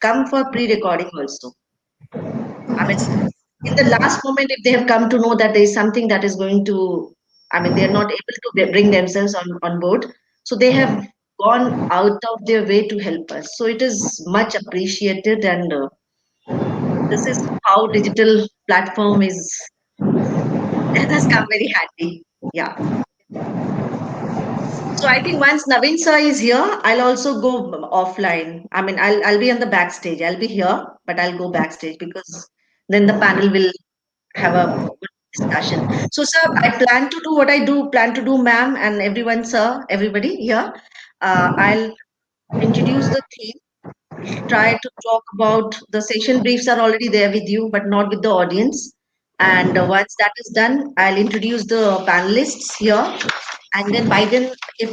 come for pre-recording also. I mean, in the last moment, if they have come to know that there is something that is going to, I mean, they are not able to bring themselves on board, so they have gone out of their way to help us. So it is much appreciated, and this is how digital platform is that has come very handy. Yeah. So I think once Naveen sir is here, I'll also go offline. I mean, I'll be on the backstage. I'll be here, but I'll go backstage because then the panel will have a good discussion. So, sir, I plan to do what I do, plan to do, ma'am, and everyone, sir, everybody here. I'll introduce the theme, try to talk about the session briefs are already there with you, but not with the audience. And once that is done, I'll introduce the panelists here. And then by then, if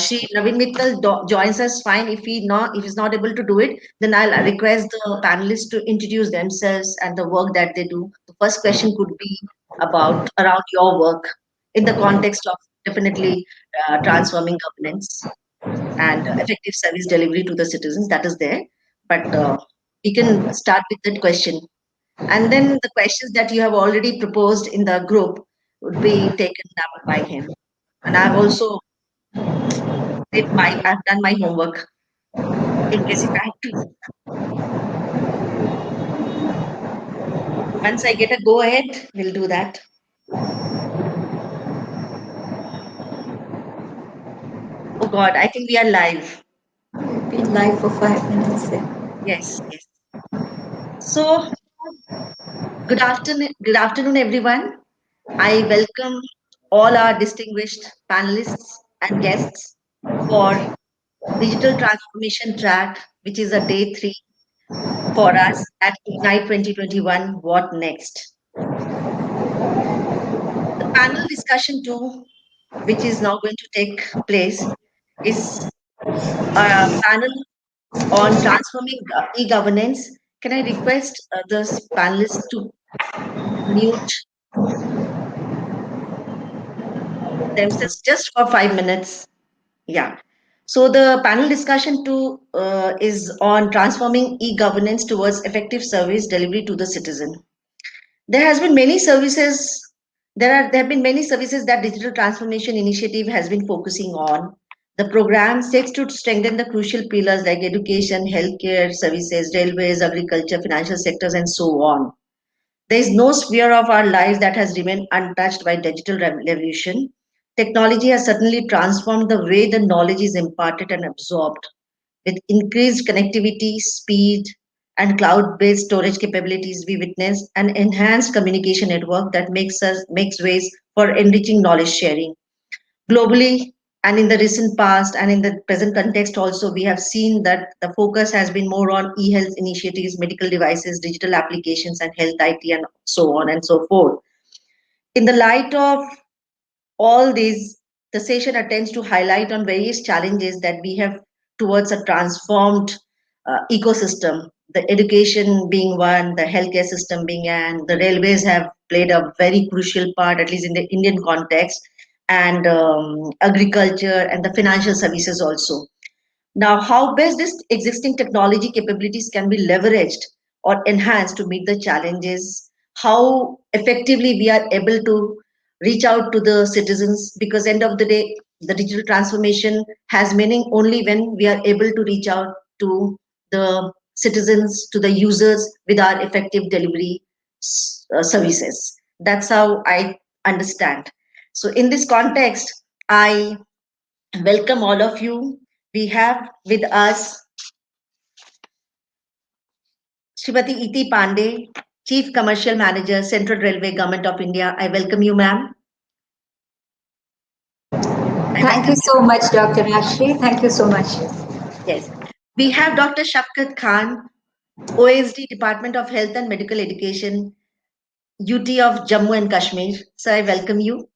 Shri Naveen Mittal joins us, fine. If he's not able to do it, then I'll request the panelists to introduce themselves and the work that they do. The first question could be about around your work in the context of definitely transforming governance and effective service delivery to the citizens. That is there, but we can start with that question, and then the questions that you have already proposed in the group would be taken up by him. And I've done my homework in case if I have to. Once I get a go ahead, we'll do that. Oh God, I think we are live. We've been live for 5 minutes. Yes, yes. So good afternoon, everyone. I welcome all our distinguished panelists and guests for Digital Transformation Track, which is a day three for us at Ignite 2021. What next? The panel discussion two, which is now going to take place, is a panel on transforming e-governance. Can I request the panelists to mute themselves just for 5 minutes? Yeah. So the panel discussion two is on transforming e-governance towards effective service delivery to the citizen. There has been many services. There have been many services that digital transformation initiative has been focusing on. The program sets to strengthen the crucial pillars like education, healthcare services, railways, agriculture, financial sectors, and so on. There is no sphere of our lives that has remained untouched by digital revolution. Technology has certainly transformed the way the knowledge is imparted and absorbed. With increased connectivity, speed, and cloud-based storage capabilities, we witness an enhanced communication network that makes ways for enriching knowledge sharing. Globally, and in the recent past and in the present context also, we have seen that the focus has been more on e-health initiatives, medical devices, digital applications, and health IT, and so on and so forth. In the light of all these, the session attempts to highlight on various challenges that we have towards a transformed ecosystem. The education being one, the healthcare system being, and the railways have played a very crucial part, at least in the Indian context, and agriculture and the financial services also. Now, how best this existing technology capabilities can be leveraged or enhanced to meet the challenges, how effectively we are able to reach out to the citizens, because end of the day, the digital transformation has meaning only when we are able to reach out to the citizens, to the users with our effective delivery services. That's how I understand. So in this context, I welcome all of you. We have with us Srimati Iti Pandey, Chief Commercial Manager, Central Railway, Government of India. I welcome you, ma'am. I Thank welcome you you. so much, Dr. Ashri. Thank you so much. Yes. We have Dr. Shafkat Khan, OSD, Department of Health and Medical Education, UT of Jammu and Kashmir. Sir, I welcome you.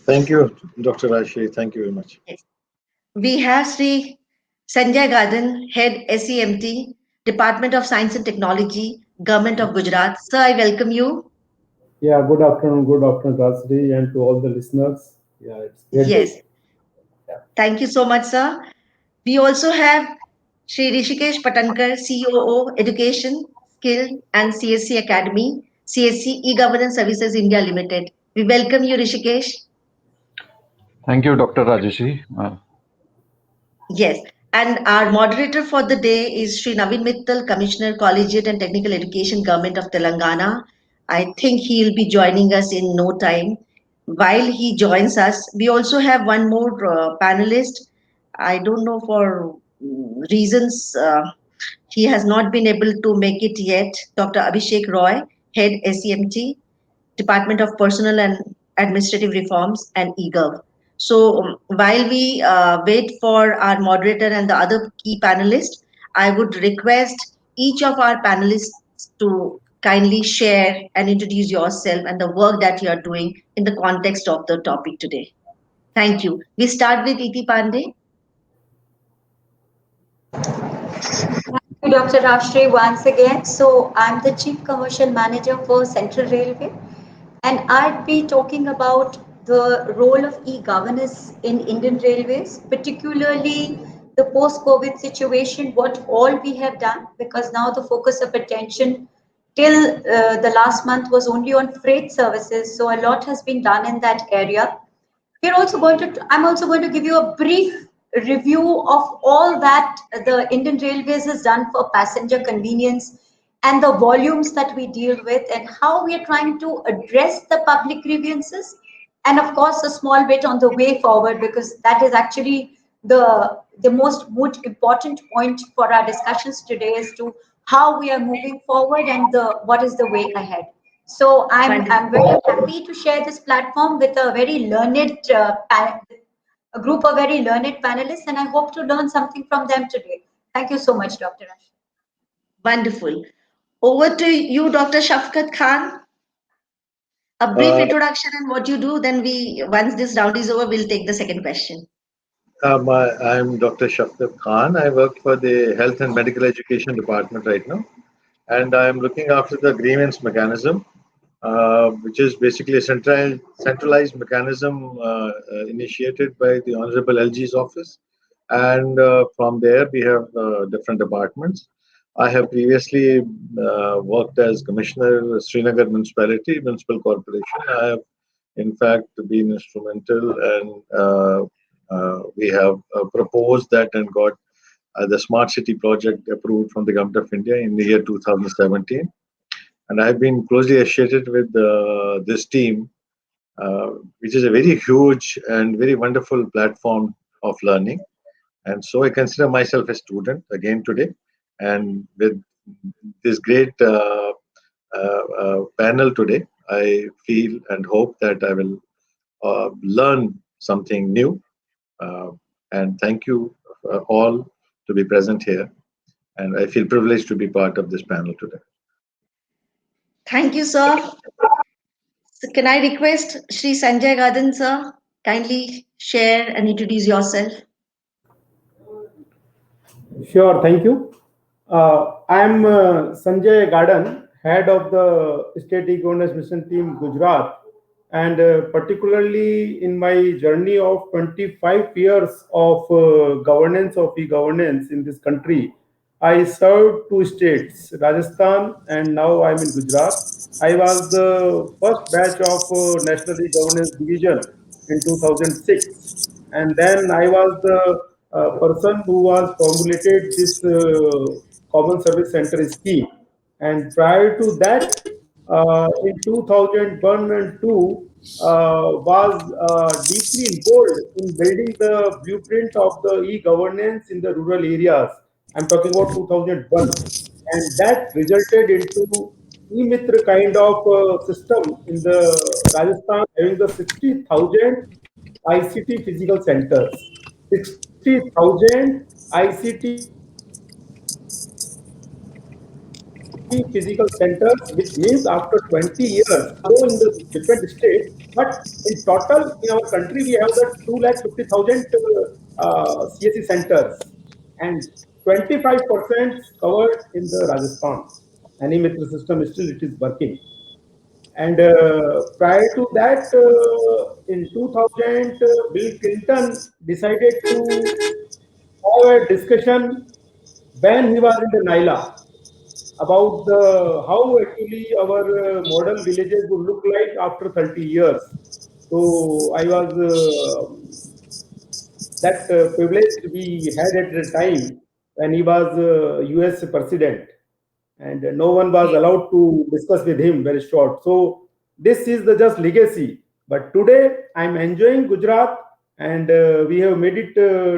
Thank you, Dr. Rashi. Thank you very much. Yes. We have Sri Sanjay Gadan, Head SEMT, Department of Science and Technology, Government of Gujarat. Sir, I welcome you. Yeah, good afternoon, Dasri, and to all the listeners. Yeah, it's great Yes. day. Yeah. Thank you so much, sir. We also have Shri Rishikesh Patankar, COO, Education, Skill and CSC Academy, CSC E-Governance Services India Limited. We welcome you, Rishikesh. Thank you, Dr. Rajeshi. Yes, and our moderator for the day is Sri Naveen Mittal, Commissioner, Collegiate and Technical Education, Government of Telangana. I think he'll be joining us in no time. While he joins us, we also have one more panelist. I don't know for reasons he has not been able to make it yet. Dr. Abhishek Roy, Head SEMT, Department of Personal and Administrative Reforms and eGov. So while we wait for our moderator and the other key panelists, I would request each of our panelists to kindly share and introduce yourself and the work that you are doing in the context of the topic today. Thank you. We start with Iti Pandey. Thank you, Dr. Rashri, once again. So, I'm the Chief Commercial Manager for Central Railway, and I'd be talking about the role of e-governance in Indian Railways, particularly the post-COVID situation, what all we have done, because now the focus of attention till the last month was only on freight services. So, a lot has been done in that area. I'm also going to give you a brief review of all that the Indian Railways has done for passenger convenience and the volumes that we deal with and how we are trying to address the public grievances, and of course a small bit on the way forward, because that is actually the most important point for our discussions today, as to how we are moving forward and the what is the way ahead. So I'm very happy to share this platform with a very learned a group of very learned panelists, and I hope to learn something from them today. Thank you so much, Dr. Ash. Wonderful. Over to you, Dr. Shafkat Khan. A brief Uh, introduction and what you do, then once this round is over, we'll take the second question. I'm Dr. Shafkat Khan. I work for the Health and Medical Education Department right now, and I'm looking after the grievance mechanism, which is basically a centralized mechanism initiated by the Honorable LG's office. And from there, we have different departments. I have previously worked as Commissioner, Srinagar Municipality, Municipal Corporation. I have, in fact, been instrumental, and we have proposed that and got the Smart City project approved from the Government of India in the year 2017. And I've been closely associated with this team, which is a very huge and very wonderful platform of learning. And so I consider myself a student again today. And with this great panel today, I feel and hope that I will learn something new. Uh, and thank you all to be present here. And I feel privileged to be part of this panel today. Thank you, sir. So can I request Shri Sanjay Gadan, sir, kindly share and introduce yourself? Sure, thank you. I am Sanjay Garden, head of the State E-Governance Mission Team Gujarat, and particularly in my journey of 25 years of governance of e-governance in this country, I served two states, Rajasthan and now I'm in Gujarat. I was the first batch of National E-Governance Division in 2006, and then I was the person who was formulated this common service center scheme. And prior to that, in 2001 and 2, was deeply involved in building the blueprint of the e-governance in the rural areas. I'm talking about 2001, and that resulted into e-Mitra kind of system in the Rajasthan, having the 60,000 ICT physical centers. 60,000 ICT physical centers, which means after 20 years, although in the different states, but in total in our country we have the 250,000 CSC centers, and 25% covered in the Rajasthan. Animitra system still it is working. And prior to that, in 2000, Bill Clinton decided to have a discussion when he was in the Naila, about how actually our model villages would look like after 30 years. So I was that privilege we had at the time when he was US president, and no one was allowed to discuss with him, very short. So this is the just legacy. But today I'm enjoying Gujarat, and we have made it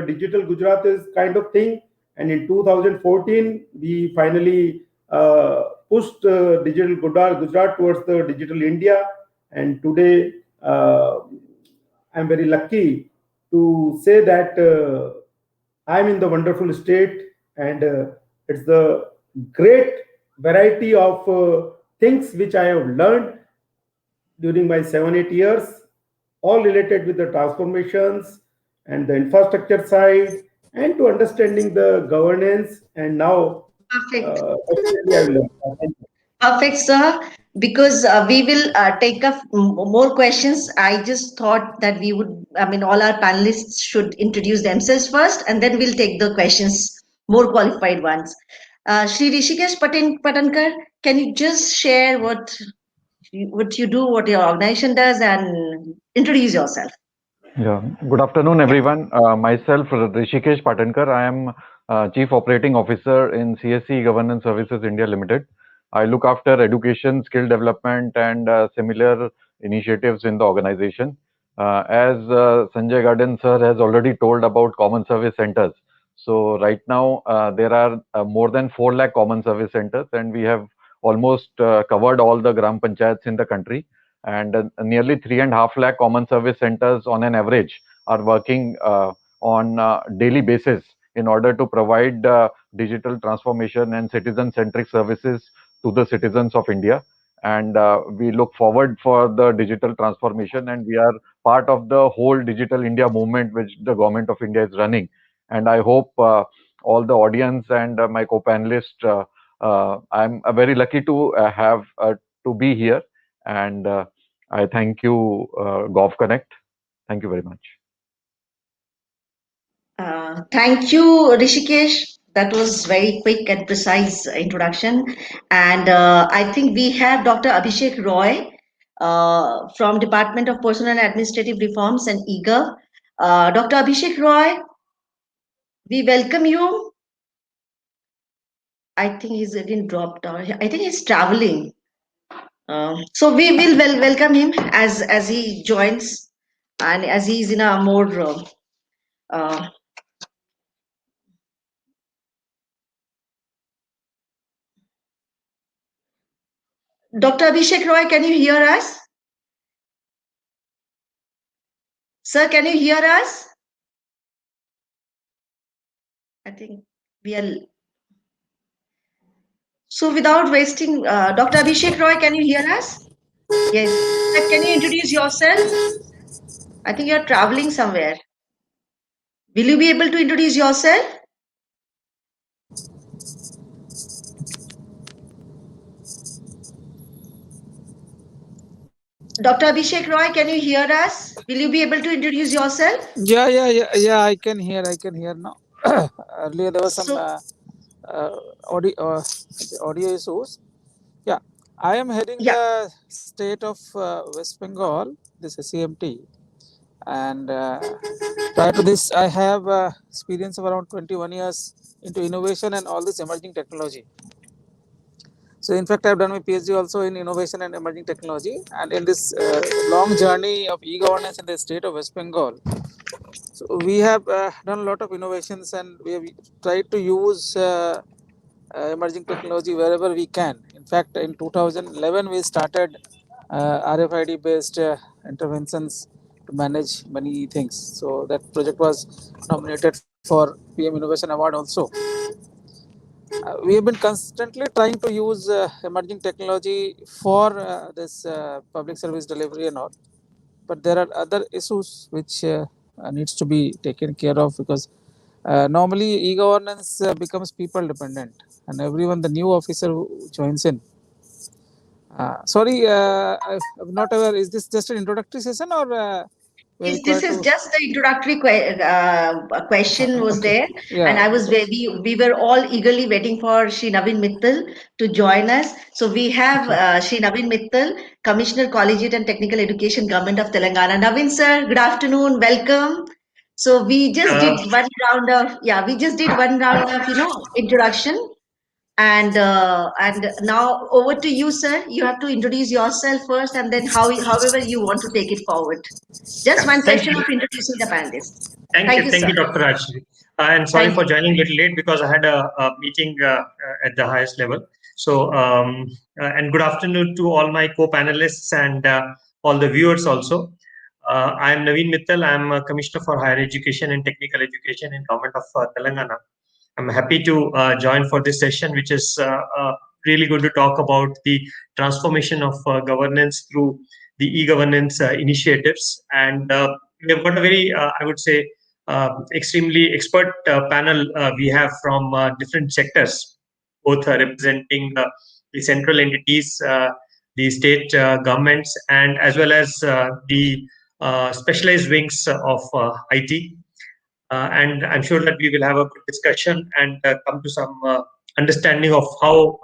digital Gujarat is kind of thing. And in 2014, we finally pushed digital Gujarat towards the digital India. And today, I'm very lucky to say that I'm in the wonderful state, and it's the great variety of things which I have learned during my 7 8 years, all related with the transformations and the infrastructure side, and to understanding the governance. And now, Perfect. definitely, I will learn. Thank you. Perfect, sir. Because we will take up more questions. I just thought that we would, I mean, all our panelists should introduce themselves first, and then we'll take the questions, more qualified ones. Shri Rishikesh Patankar, can you just share what you do, what your organization does, and introduce yourself? Yeah. Good afternoon, everyone. Myself, Rishikesh Patankar. I am Chief Operating Officer in CSC Governance Services India Limited. I look after education, skill development, and similar initiatives in the organization. As Sanjay Garden sir has already told about common service centers. So right now there are more than 4 lakh common service centers, and we have almost covered all the gram panchayats in the country, and nearly 3.5 lakh common service centers on an average are working on daily basis in order to provide digital transformation and citizen centric services to the citizens of India. And we look forward for the digital transformation, and we are part of the whole digital India movement which the government of India is running. And I hope all the audience and my co-panelists, I'm very lucky to have to be here, and I thank you, GovConnect. Thank you very much. Thank you, Rishikesh. That was very quick and precise introduction. And I think we have Dr. Abhishek Roy from Department of Personal and Administrative Reforms and EAGER. Dr. Abhishek Roy, we welcome you. I think he's getting dropped out. I think he's traveling. So we will welcome him as he joins and as he's in a more uh, Dr. Abhishek Roy, can you hear us? Sir, can you hear us? I think we are. So without wasting, Dr. Abhishek Roy, can you hear us? Yes. Sir, can you introduce yourself? I think you're traveling somewhere. Will you be able to introduce yourself? Dr. Abhishek Roy, can you hear us? Will you be able to introduce yourself? Yeah. I can hear now. Earlier there was some So, audio issues. Yeah, I am heading yeah. the state of West Bengal, this SCMT, and prior to this, I have experience of around 21 years into innovation and all this emerging technology. So, in fact, I have done my PhD also in innovation and emerging technology, and in this long journey of e-governance in the state of West Bengal. So we have done a lot of innovations, and we have tried to use emerging technology wherever we can. In fact, in 2011, we started RFID based interventions to manage many things. So that project was nominated for PM Innovation Award also. We have been constantly trying to use emerging technology for this public service delivery and all. But there are other issues which needs to be taken care of, because normally e-governance becomes people dependent, and everyone, the new officer who joins in. Sorry, I'm not aware. Is this just an introductory session or? we're This required is to. just the introductory question was Okay. there, Yeah. and I was we were all eagerly waiting for Shri Naveen Mittal to join us. So we have Shri Naveen Mittal, Commissioner Collegiate and Technical Education, Government of Telangana. Naveen sir, good afternoon, welcome. So we just did one round of introduction, and now over to you, sir. You have to introduce yourself first, and then however you want to take it forward. Just one Thank session you. of introducing the panelists. Thank Sir. you, Dr. Rajshri. And sorry Thank for you. joining a little late because I had a meeting at the highest level. So, and good afternoon to all my co-panelists and all the viewers also. I am Naveen Mittal. I am a Commissioner for Higher Education and Technical Education in Government of Telangana. I'm happy to join for this session, which is really going to talk about the transformation of governance through the e-governance initiatives. And we have got a very, I would say, extremely expert panel we have from different sectors, both representing the central entities, the state governments, and as well as the specialized wings of IT. And I'm sure that we will have a good discussion and come to some understanding of how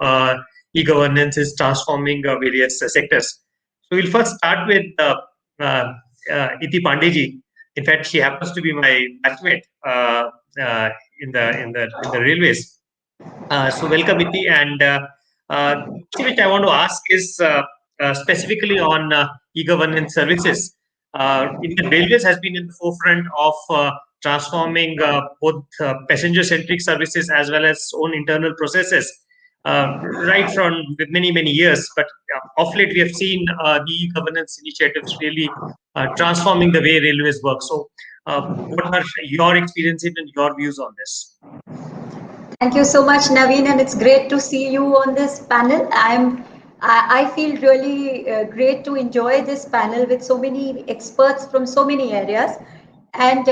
e-governance is transforming various sectors. So we'll first start with Iti Pandeji. In fact, she happens to be my batchmate in the railways. So welcome, Iti. And which I want to ask is specifically on e-governance services. Indian Railways has been in the forefront of transforming both passenger-centric services as well as own internal processes. Right from many years, but of late we have seen the e-governance initiatives really transforming the way railways work. So, what are your experiences and your views on this? Thank you so much, Naveen, and it's great to see you on this panel. I feel really great to enjoy this panel with so many experts from so many areas. And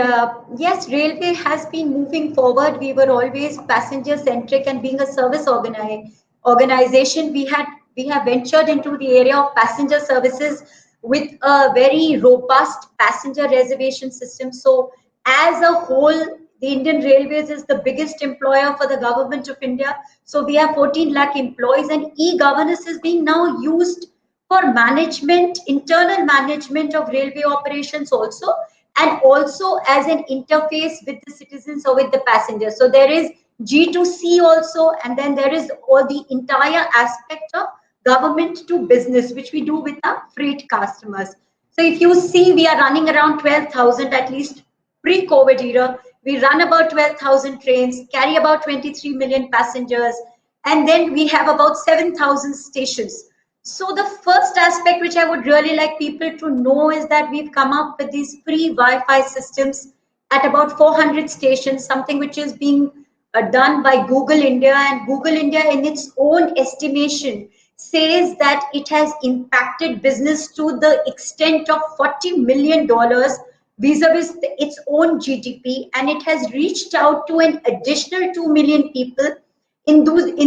yes, railway has been moving forward. We were always passenger centric, and being a service organization, we have ventured into the area of passenger services with a very robust passenger reservation system. So as a whole, the Indian Railways is the biggest employer for the government of India. So we have 14 lakh employees, and e-governance is being now used for management, internal management of railway operations also, and also as an interface with the citizens or with the passengers. So there is G2C also, and then there is all the entire aspect of government to business, which we do with our freight customers. So if you see, we are running around 12,000, at least pre-COVID era. We run about 12,000 trains, carry about 23 million passengers, and then we have about 7,000 stations. So the first aspect which I would really like people to know is that we've come up with these free Wi-Fi systems at about 400 stations, something which is being done by Google India, and Google India in its own estimation says that it has impacted business to the extent of $40 million vis-a-vis its own GDP, and it has reached out to an additional 2 million people in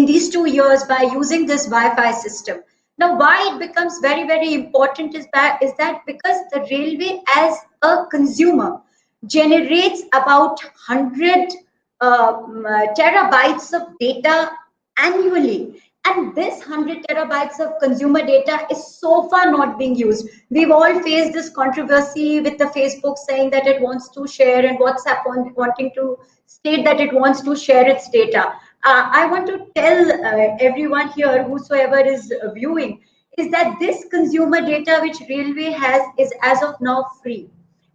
these 2 years by using this Wi-Fi system. Now, why it becomes very important is that because the railway as a consumer generates about 100 terabytes of data annually. And this 100 terabytes of consumer data is so far not being used. We've all faced this controversy with the Facebook saying that it wants to share, and WhatsApp wanting to state that it wants to share its data. I want to tell everyone here, whosoever is viewing, is that this consumer data which railway has is as of now free.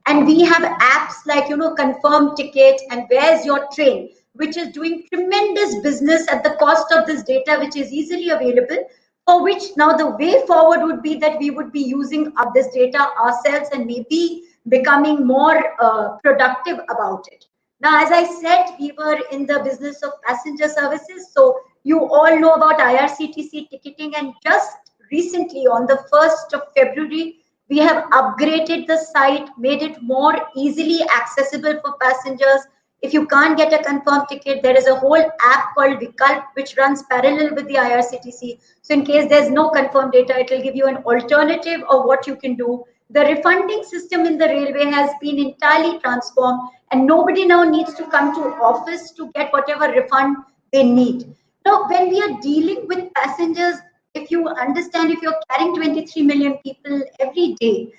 And we have apps like, Confirm Ticket and Where's Your Train, which is doing tremendous business at the cost of this data, which is easily available, for which now the way forward would be that we would be using this data ourselves and maybe becoming more productive about it. Now, as I said, we were in the business of passenger services. So you all know about IRCTC ticketing, and just recently on the 1st of February, we have upgraded the site, made it more easily accessible for passengers. If you can't get a confirmed ticket, there is a whole app called Vikalp, which runs parallel with the IRCTC. So in case there's no confirmed data, it will give you an alternative of what you can do. The refunding system in the railway has been entirely transformed, and nobody now needs to come to office to get whatever refund they need. Now, when we are dealing with passengers, if you understand, if you're carrying 23 million people every day,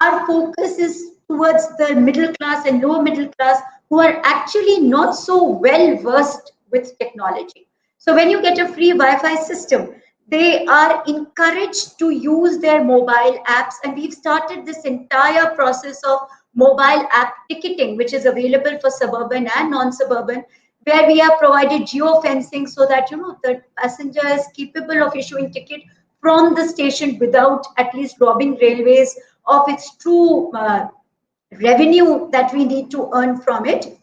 our focus is towards the middle class and lower middle class who are actually not so well versed with technology. So when you get a free Wi-Fi system, they are encouraged to use their mobile apps, and we've started this entire process of mobile app ticketing, which is available for suburban and non-suburban, where we have provided geo-fencing so that the passenger is capable of issuing ticket from the station without at least robbing railways of its true revenue that we need to earn from it.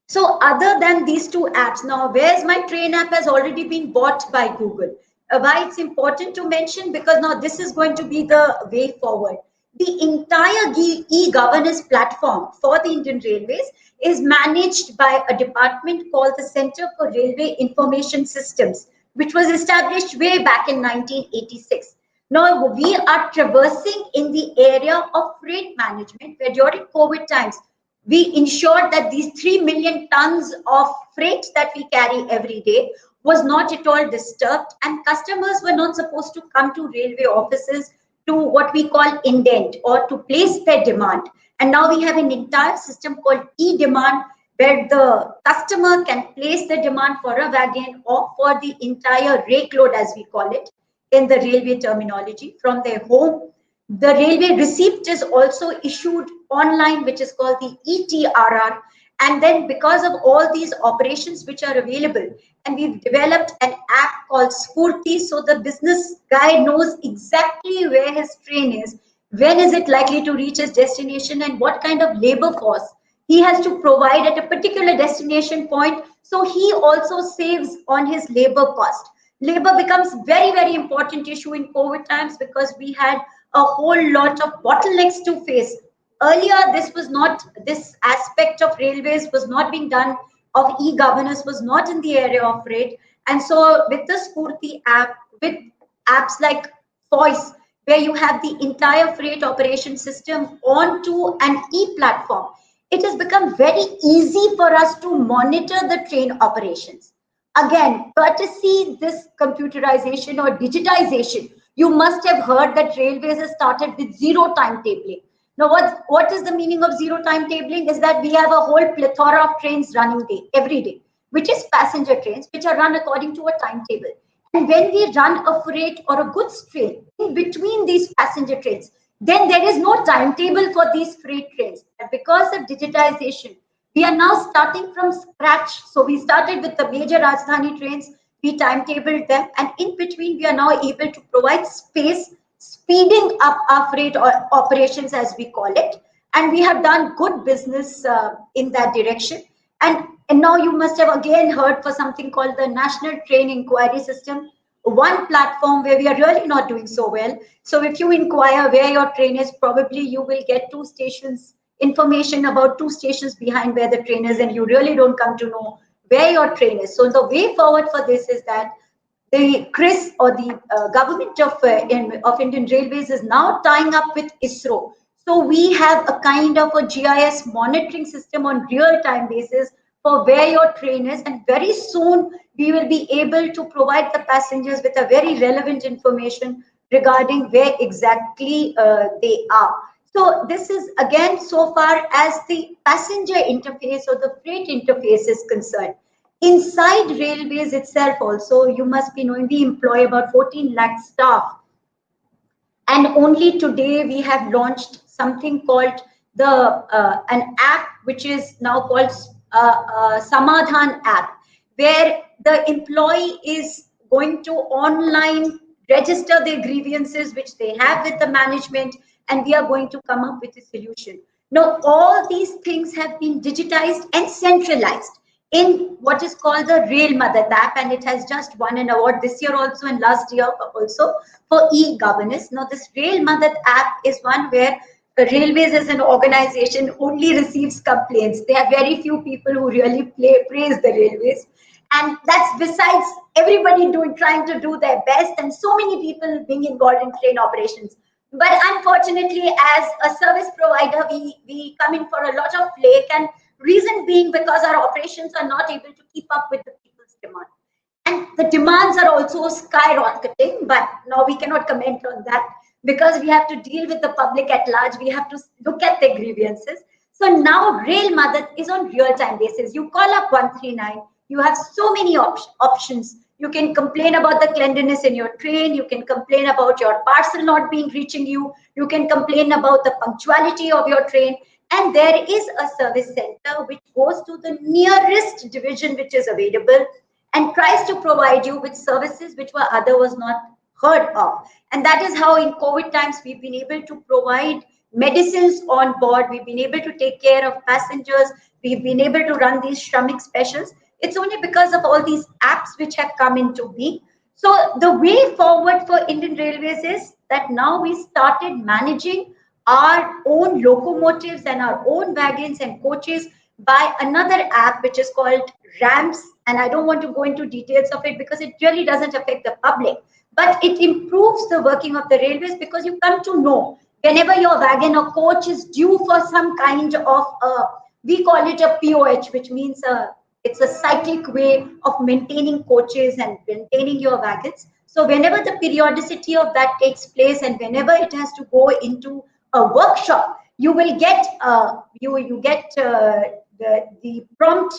So other than these two apps, now Where's My Train app has already been bought by Google. Why it's important to mention, because now this is going to be the way forward. The entire e-governance platform for the Indian Railways is managed by a department called the Center for Railway Information Systems, which was established way back in 1986. Now we are traversing in the area of freight management, where during COVID times, we ensured that these 3 million tons of freight that we carry every day was not at all disturbed, and customers were not supposed to come to railway offices to what we call indent or to place their demand. And now we have an entire system called e-demand, where the customer can place the demand for a wagon or for the entire rake load, as we call it in the railway terminology, from their home. The railway receipt is also issued online, which is called the ETRR. And then because of all these operations which are available, and we've developed an app called Spurti, so the business guy knows exactly where his train is, when is it likely to reach his destination, and what kind of labor force he has to provide at a particular destination point. So he also saves on his labor cost. Labor becomes very, very important issue in COVID times, because we had a whole lot of bottlenecks to face. Earlier, this aspect of railways was not being done, of e-governance was not in the area of freight. And so with the Spurti app, with apps like Voice, where you have the entire freight operation system onto an e-platform, it has become very easy for us to monitor the train operations. Again, courtesy this computerization or digitization, you must have heard that railways has started with zero timetabling. Now, what is the meaning of zero timetabling? Is that we have a whole plethora of trains running every day, which is passenger trains, which are run according to a timetable. And when we run a freight or a goods train in between these passenger trains, then there is no timetable for these freight trains. And because of digitization, we are now starting from scratch. So we started with the major Rajdhani trains, we timetabled them, and in between we are now able to provide space, speeding up our freight operations, as we call it. And we have done good business in that direction. And now you must have again heard for something called the National Train Inquiry System, one platform where we are really not doing so well. So if you inquire where your train is, probably you will get information about 2 stations behind where the train is, and you really don't come to know where your train is. So the way forward for this is that the CRIS, or the government of Indian Railways, is now tying up with ISRO. So we have a kind of a GIS monitoring system on real-time basis for where your train is, and very soon we will be able to provide the passengers with a very relevant information regarding where exactly they are. So this is again so far as the passenger interface or the freight interface is concerned. Inside railways itself also, you must be knowing, we employ about 14 lakh staff. And only today we have launched something called an app, which is now called Samadhan app, where the employee is going to online register their grievances which they have with the management, and we are going to come up with a solution. Now, all these things have been digitized and centralized in what is called the Rail Madad app, and it has just won an award this year also and last year also for e-governance. Now, this Rail Madad app is one where Railways as an organization only receives complaints. There are very few people who really praise the railways, and that's besides everybody trying to do their best, and so many people being involved in train operations. But unfortunately, as a service provider, we come in for a lot of flake, and reason being because our operations are not able to keep up with the people's demand. And the demands are also skyrocketing, but now we cannot comment on that because we have to deal with the public at large. We have to look at their grievances. So now Rail Madad is on real-time basis. You call up 139, you have so many options. You can complain about the cleanliness in your train, you can complain about your parcel not being reaching you, you can complain about the punctuality of your train, and there is a service center which goes to the nearest division which is available and tries to provide you with services which were otherwise not heard of. And that is how in COVID times we've been able to provide medicines on board, we've been able to take care of passengers, we've been able to run these Shramik specials. It's only because of all these apps which have come into being. So the way forward for Indian Railways is that now we started managing our own locomotives and our own wagons and coaches by another app which is called RAMS. And I don't want to go into details of it because it really doesn't affect the public. But it improves the working of the railways because you come to know whenever your wagon or coach is due for some kind of we call it a POH, which means it's a cyclic way of maintaining coaches and maintaining your wagons. So whenever the periodicity of that takes place and whenever it has to go into a workshop, you will get you get the prompt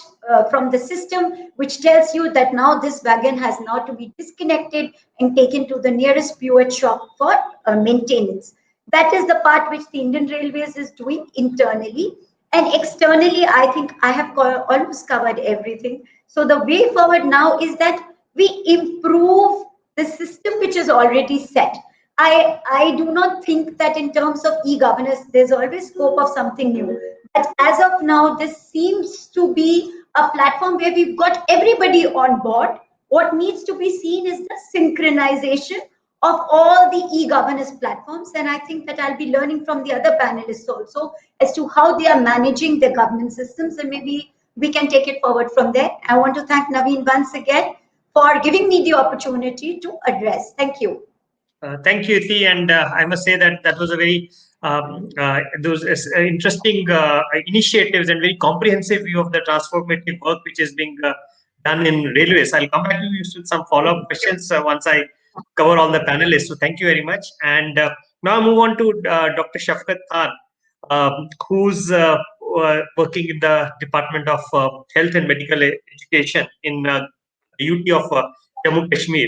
from the system which tells you that now this wagon has now to be disconnected and taken to the nearest POH shop for maintenance. That is the part which the Indian Railways is doing internally. And externally, I think I have almost covered everything. So the way forward now is that we improve the system which is already set. I do not think that in terms of e-governance, there's always scope of something new. But as of now, this seems to be a platform where we've got everybody on board. What needs to be seen is the synchronization of all the e-governance platforms. And I think that I'll be learning from the other panelists also as to how they are managing their governance systems. And maybe we can take it forward from there. I want to thank Naveen once again for giving me the opportunity to address. Thank you. Thank you, Iti, and I must say that that was a very those interesting initiatives and very comprehensive view of the transformative work which is being done in railways. I'll come back to you with some follow-up questions once I cover all the panelists. So thank you very much. And now I move on to Dr. Shafqat Khan, who's working in the Department of Health and Medical Education in the UT of Jammu Kashmir.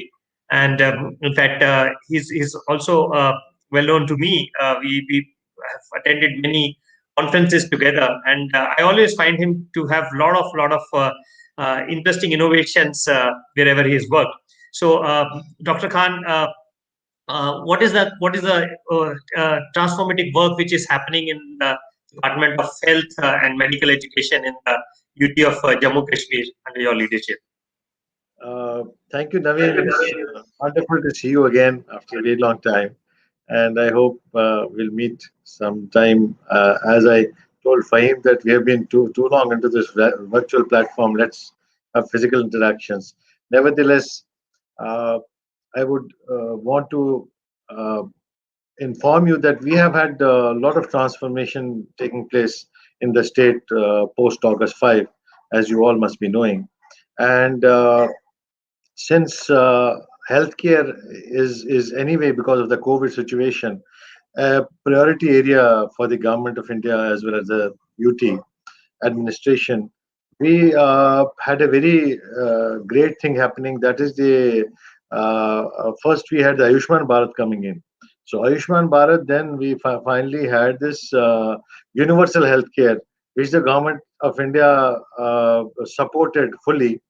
And in fact, he's also well known to me. We have attended many conferences together, and I always find him to have lot of interesting innovations wherever he's worked. So, Dr. Khan, what is the transformative work which is happening in the Department of Health and Medical Education in the UT of Jammu Kashmir under your leadership? Thank you, Naveen. It's wonderful to see you again after a very long time. And I hope we'll meet sometime. As I told Fahim that we have been too long into this virtual platform. Let's have physical interactions. Nevertheless, I would want to inform you that we have had a lot of transformation taking place in the state post August 5, as you all must be knowing. And since healthcare is anyway, because of the COVID situation, a priority area for the government of India as well as the UT administration, we had a very great thing happening. That is the first we had the Ayushman Bharat coming in. So Ayushman Bharat, then we finally had this universal healthcare, which the government of India supported fully.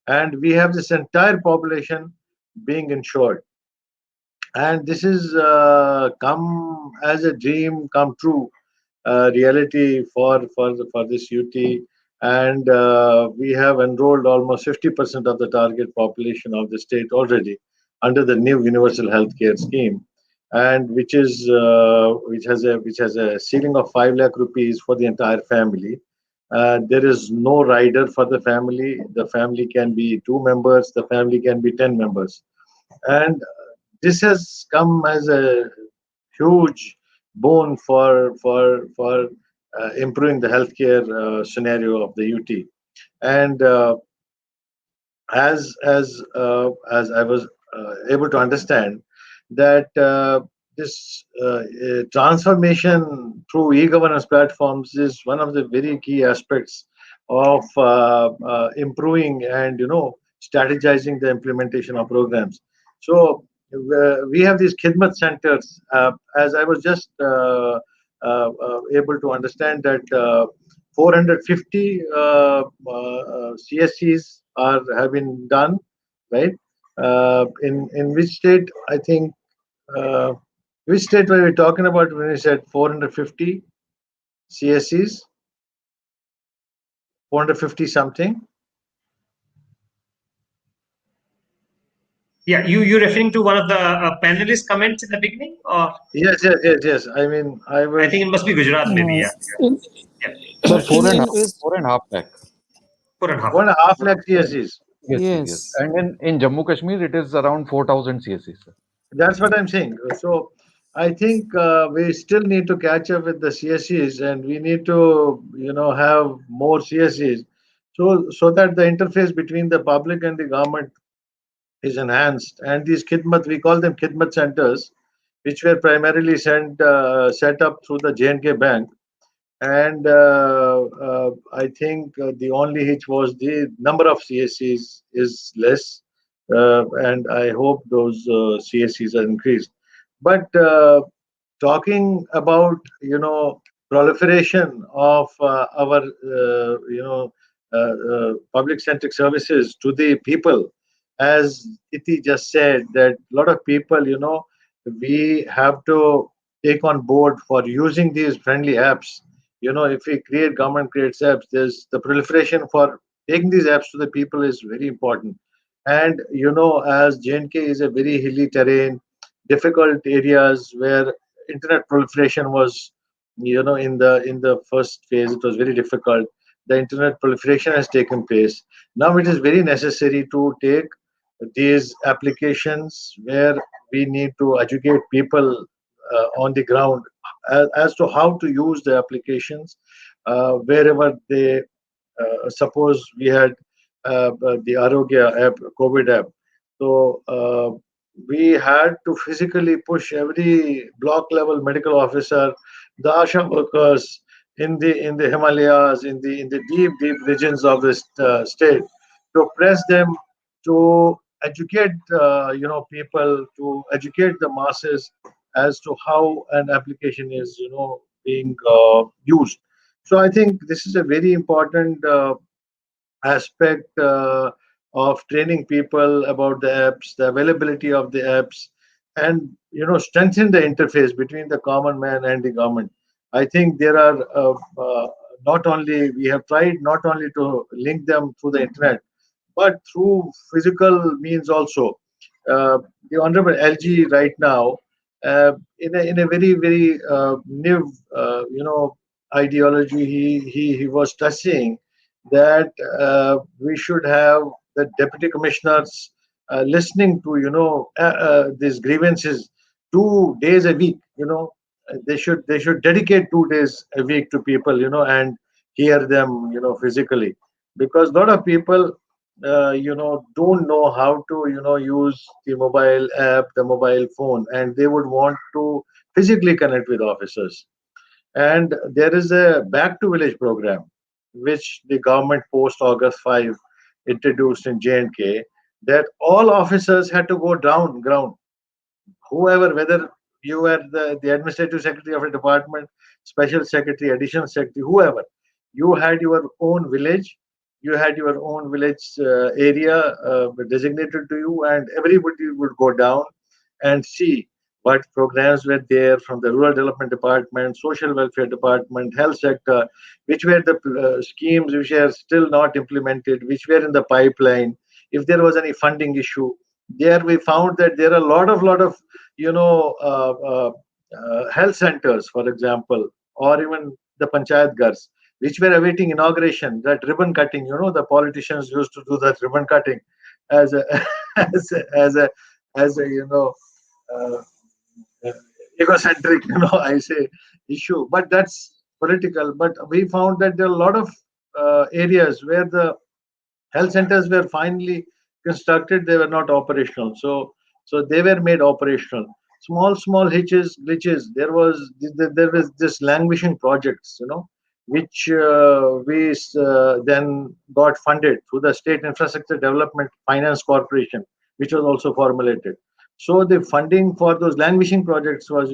And we have this entire population being insured, and this is come as a dream come true reality for this UT. And we have enrolled almost 50% of the target population of the state already under the new universal healthcare scheme, and which has a ceiling of 5 lakh rupees for the entire family. There is no rider for the family. The family can be 2 members, the family can be 10 members. And this has come as a huge boon for improving the healthcare scenario of the UT. And as I was able to understand that this transformation through e-governance platforms is one of the very key aspects of improving and strategizing the implementation of programs. So we have these khidmat centers. As I was just able to understand that 450 CSCs have been done, right? In which state? I think which state were we talking about when we said 450 CSCs? 450 something? Yeah, you're referring to one of the panelists' comments in the beginning, or Yes. I mean, I think it must be Gujarat, maybe. Yeah, In, yeah, Sir, in West, 4.5 lakh. 4.5. 1.5 lakh CSCs. Yes. yes, And in Jammu Kashmir, it is around 4,000 CSCs, sir. That's what I'm saying. So I think we still need to catch up with the CSCs, and we need to, have more CSCs, so that the interface between the public and the government is enhanced. And these khidmat, we call them khidmat centers, which were primarily set up through the J&K Bank. And I think the only hitch was the number of CSCs is less, and I hope those CSCs are increased. But talking about proliferation of our public centric services to the people, as Iti just said, that a lot of people, we have to take on board for using these friendly apps. If we create, government creates apps, there's the proliferation for taking these apps to the people is very important. And as JNK is a very hilly terrain, difficult areas where internet proliferation was, in the first phase, it was very difficult. The internet proliferation has taken place. Now it is very necessary to take these applications where we need to educate people on the ground as to how to use the applications wherever they suppose we had the Arogya app, COVID app. So we had to physically push every block level medical officer, the ASHA workers in the Himalayas, in the deep regions of this state, to press them to educate people, to educate the masses as to how an application is being used. So I think this is a very important aspect of training people about the apps, the availability of the apps, and strengthen the interface between the common man and the government. I think there are not only we have tried not only to link them through the internet, but through physical means also. The Honorable LG right now, in a very very new ideology, he was stressing that we should have the deputy commissioners listening to these grievances 2 days a week. They should dedicate 2 days a week to people, and hear them physically, because a lot of people don't know how to use the mobile app, the mobile phone, and they would want to physically connect with officers. And there is a back to village program which the government post August 5 introduced in J&K, that all officers had to go down ground, whoever, whether you were the administrative secretary of a department, special secretary, additional secretary, whoever, you had your own village, you had your own village area designated to you, and everybody would go down and see what programs were there from the rural development department, social welfare department, health sector, which were the schemes which are still not implemented, which were in the pipeline. If there was any funding issue, there we found that there are a lot of health centers, for example, or even the panchayat gars, which were awaiting inauguration. That ribbon cutting, the politicians used to do that ribbon cutting as a as a as a uh, egocentric, I say issue, but that's political. But we found that there are a lot of areas where the health centers were finally constructed, they were not operational. So they were made operational. Small hitches, glitches. There was this languishing projects, which we then got funded through the State Infrastructure Development Finance Corporation, which was also formulated. So the funding for those languishing projects was,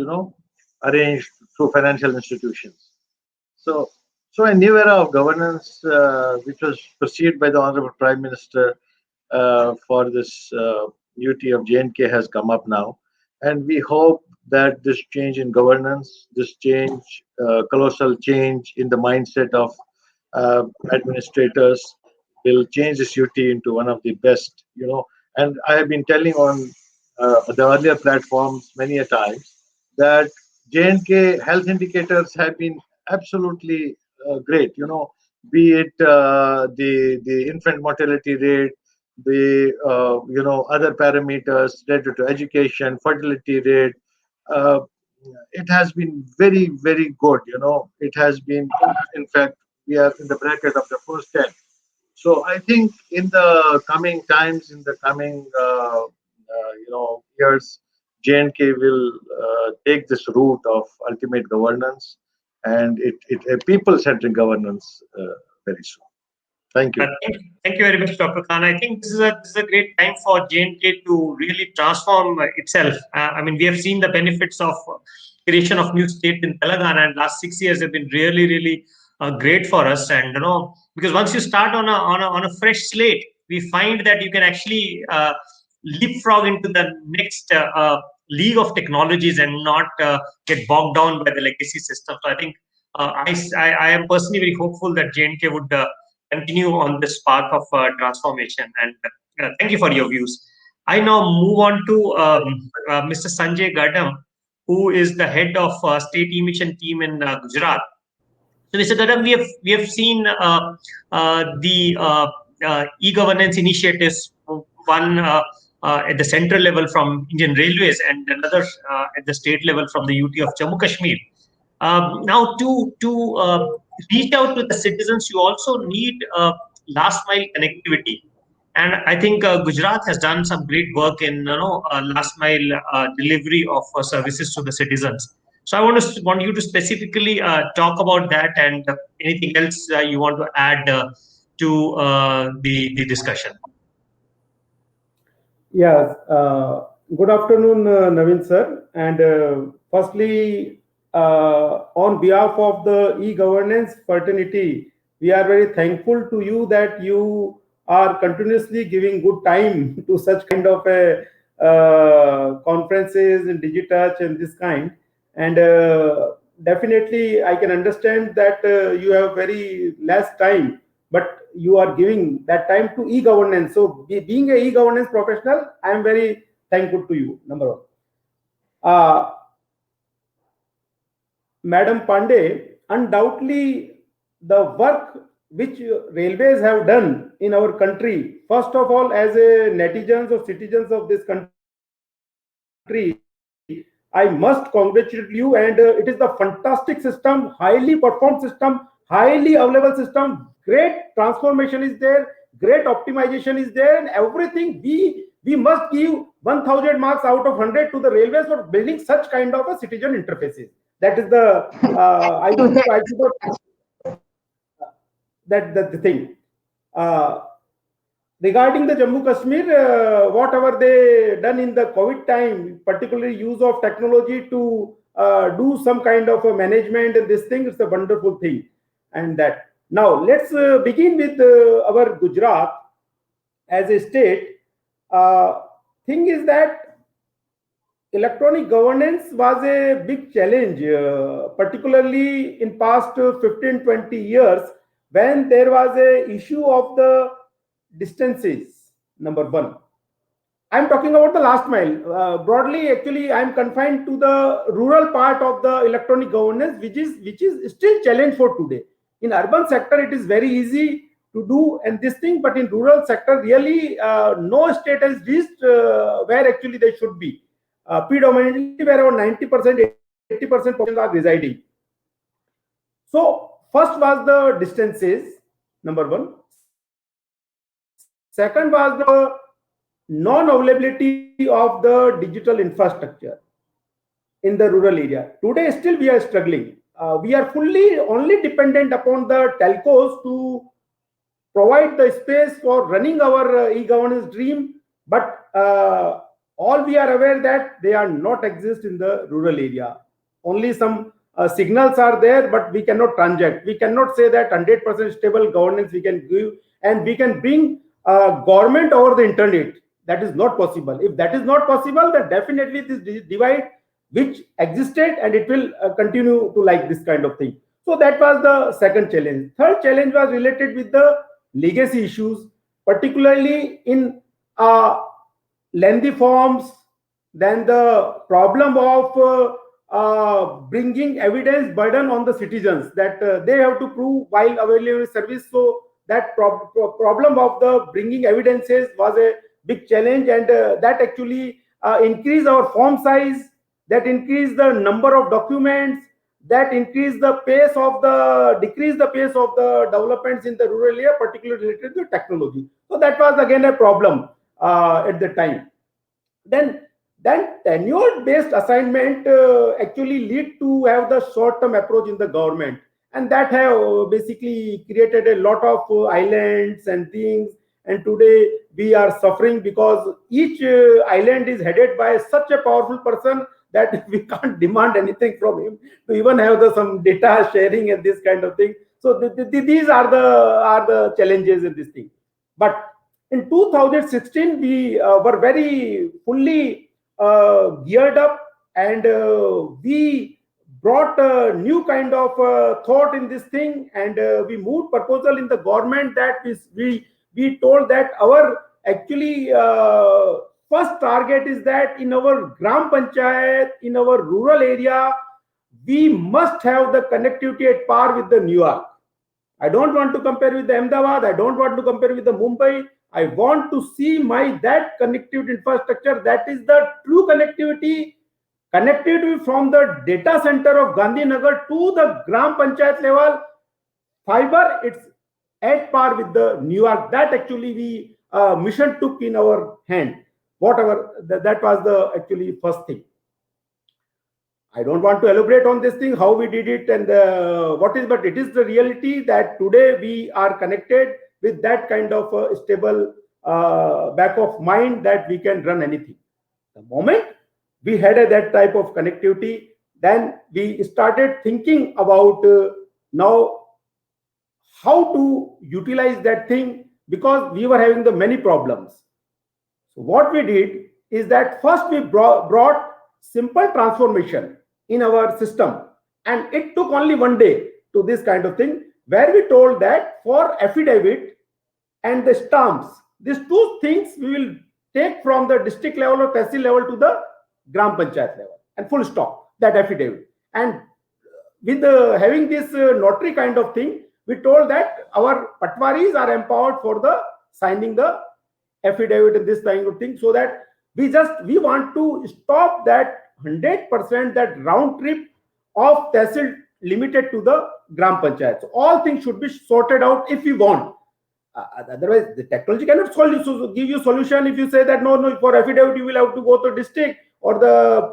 arranged through financial institutions. So, a new era of governance, which was perceived by the Honorable Prime Minister for this duty of J&K, has come up now, and we hope that this change in governance, this change, colossal change in the mindset of administrators, will change this UT into one of the best. And I have been telling on the earlier platforms many a times that J&K health indicators have been absolutely great. Be it the infant mortality rate, the other parameters related to education, fertility rate. Uh, it has been very, very good. It has been, in fact, we are in the bracket of the first 10. So I think in the coming times, in the coming years, J&K will take this route of ultimate governance and a people-centric governance very soon. Thank you. Thank you very much, Dr. Khan. I think this is a great time for J&K to really transform itself. I mean, we have seen the benefits of creation of new state in Telangana, and last 6 years have been really, really great for us. And because once you start on a fresh slate, we find that you can actually leapfrog into the next league of technologies and not get bogged down by the legacy system. So I think I am personally very hopeful that J&K would continue on this path of transformation. And thank you for your views. I now move on to Mr. Sanjay Gadam, who is the head of state emission team in Gujarat. So, Mr. Gadam, we have seen the e-governance initiatives, one at the central level from Indian Railways and another at the state level from the UT of Jammu Kashmir. Now, to reach out to the citizens, you also need last mile connectivity, and I think Gujarat has done some great work in last mile delivery of services to the citizens. So I want you to specifically talk about that and anything else you want to add to the discussion. Yes. Good afternoon, Naveen sir. And firstly, on behalf of the e-governance fraternity, we are very thankful to you that you are continuously giving good time to such kind of conferences and Digitouch and this kind. And definitely, I can understand that you have very less time, but you are giving that time to e-governance. So being a e-governance professional, I am very thankful to you, number one. Madam Pandey, undoubtedly the work which railways have done in our country, first of all, as a netizens or citizens of this country, I must congratulate you, and it is the fantastic system, highly performed system, highly available system, great transformation is there, great optimization is there, and everything. We must give 1000 marks out of 100 to the railways for building such kind of a citizen interfaces. That is the the thing. Regarding the Jammu Kashmir, whatever they done in the COVID time, particularly use of technology to do some kind of a management and this thing, it's a wonderful thing. And that now let's begin with our Gujarat as a state. Thing is that electronic governance was a big challenge, particularly in past 15-20 years when there was a issue of the distances. Number one, I'm talking about the last mile. Broadly, actually, I'm confined to the rural part of the electronic governance, which is still challenge for today. In urban sector, it is very easy to do and this thing, but in rural sector, really no state has reached where actually they should be. predominantly where around 90%, 80% population are residing. So first was the distances, number one. Second was the non-availability of the digital infrastructure in the rural area. Today still we are struggling. We are fully only dependent upon the telcos to provide the space for running our e-governance dream, but all we are aware that they are not exist in the rural area. Only some signals are there, but we cannot transact. We cannot say that 100% stable governance we can give and we can bring government over the internet. That is not possible. If that is not possible, then definitely this divide which existed and it will continue to like this kind of thing. So that was the second challenge. Third challenge was related with the legacy issues, particularly in lengthy forms, then the problem of bringing evidence burden on the citizens that they have to prove while availing service. So that problem of the bringing evidences was a big challenge, and that actually increased our form size, that increased the number of documents, that increased the pace of the decrease the pace of the developments in the rural area, particularly related to technology. So that was again a problem at the time. Then tenure based assignment actually lead to have the short term approach in the government, and that have basically created a lot of islands and things. And today we are suffering because each island is headed by such a powerful person that we can't demand anything from him to even have some data sharing and this kind of thing. So these are the challenges in this thing. But in 2016, we were very fully geared up, and we brought a new kind of thought in this thing, and we moved proposal in the government that we told that our actually first target is that in our gram panchayat, in our rural area, we must have the connectivity at par with the New York. I don't want to compare with the Ahmedabad. I don't want to compare with the Mumbai. I want to see that connectivity infrastructure. That is the true connectivity from the data center of Gandhinagar to the gram panchayat level. Fiber, it's at par with the New York. That actually we mission took in our hand. Whatever, that was the actually first thing. I don't want to elaborate on this thing, how we did it and what is, but it is the reality that today we are connected with that kind of stable back of mind that we can run anything. The moment we had that type of connectivity, then we started thinking about now how to utilize that thing, because we were having the many problems. So what we did is that first we brought simple transformation in our system, and it took only one day to this kind of thing, where we told that for affidavit and the stamps, these two things we will take from the district level or tehsil level to the gram panchayat level, and full stop, that affidavit. And with having this notary kind of thing, we told that our patwaris are empowered for the signing the affidavit and this kind of thing, so that we want to stop that 100% that round trip of tehsil limited to the gram panchayat. So all things should be sorted out if we want. Otherwise, the technology cannot give you solution if you say that no, for affidavit you will have to go to district or the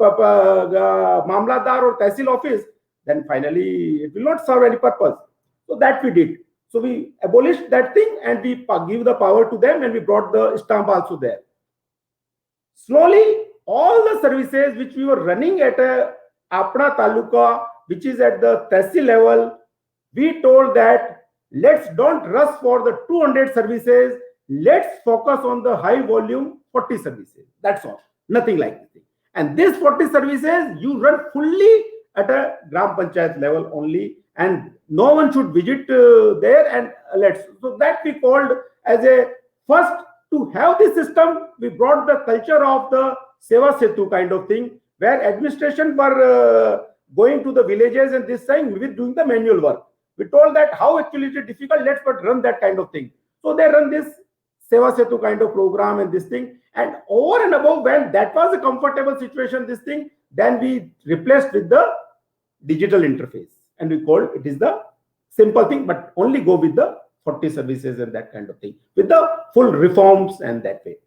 mamlatdar or tehsil office. Then finally it will not serve any purpose. So that we did. So we abolished that thing and we give the power to them, and we brought the stamp also there. Slowly, all the services which we were running at Apna Taluka, which is at the tehsil level, we told that don't rush for the 200 services. Let's focus on the high volume 40 services. That's all. Nothing like that. And these 40 services you run fully at a gram panchayat level only, and no one should visit there. And so that we called as a first to have this system. We brought the culture of the Seva Setu kind of thing, where administration were going to the villages and this time we were doing the manual work. We told that how actually it is difficult, let's but run that kind of thing. So they run this Seva Setu kind of program and this thing. And over and above, when that was a comfortable situation, this thing, then we replaced with the digital interface. And we called it is the simple thing, but only go with the 40 services and that kind of thing, with the full reforms and that way.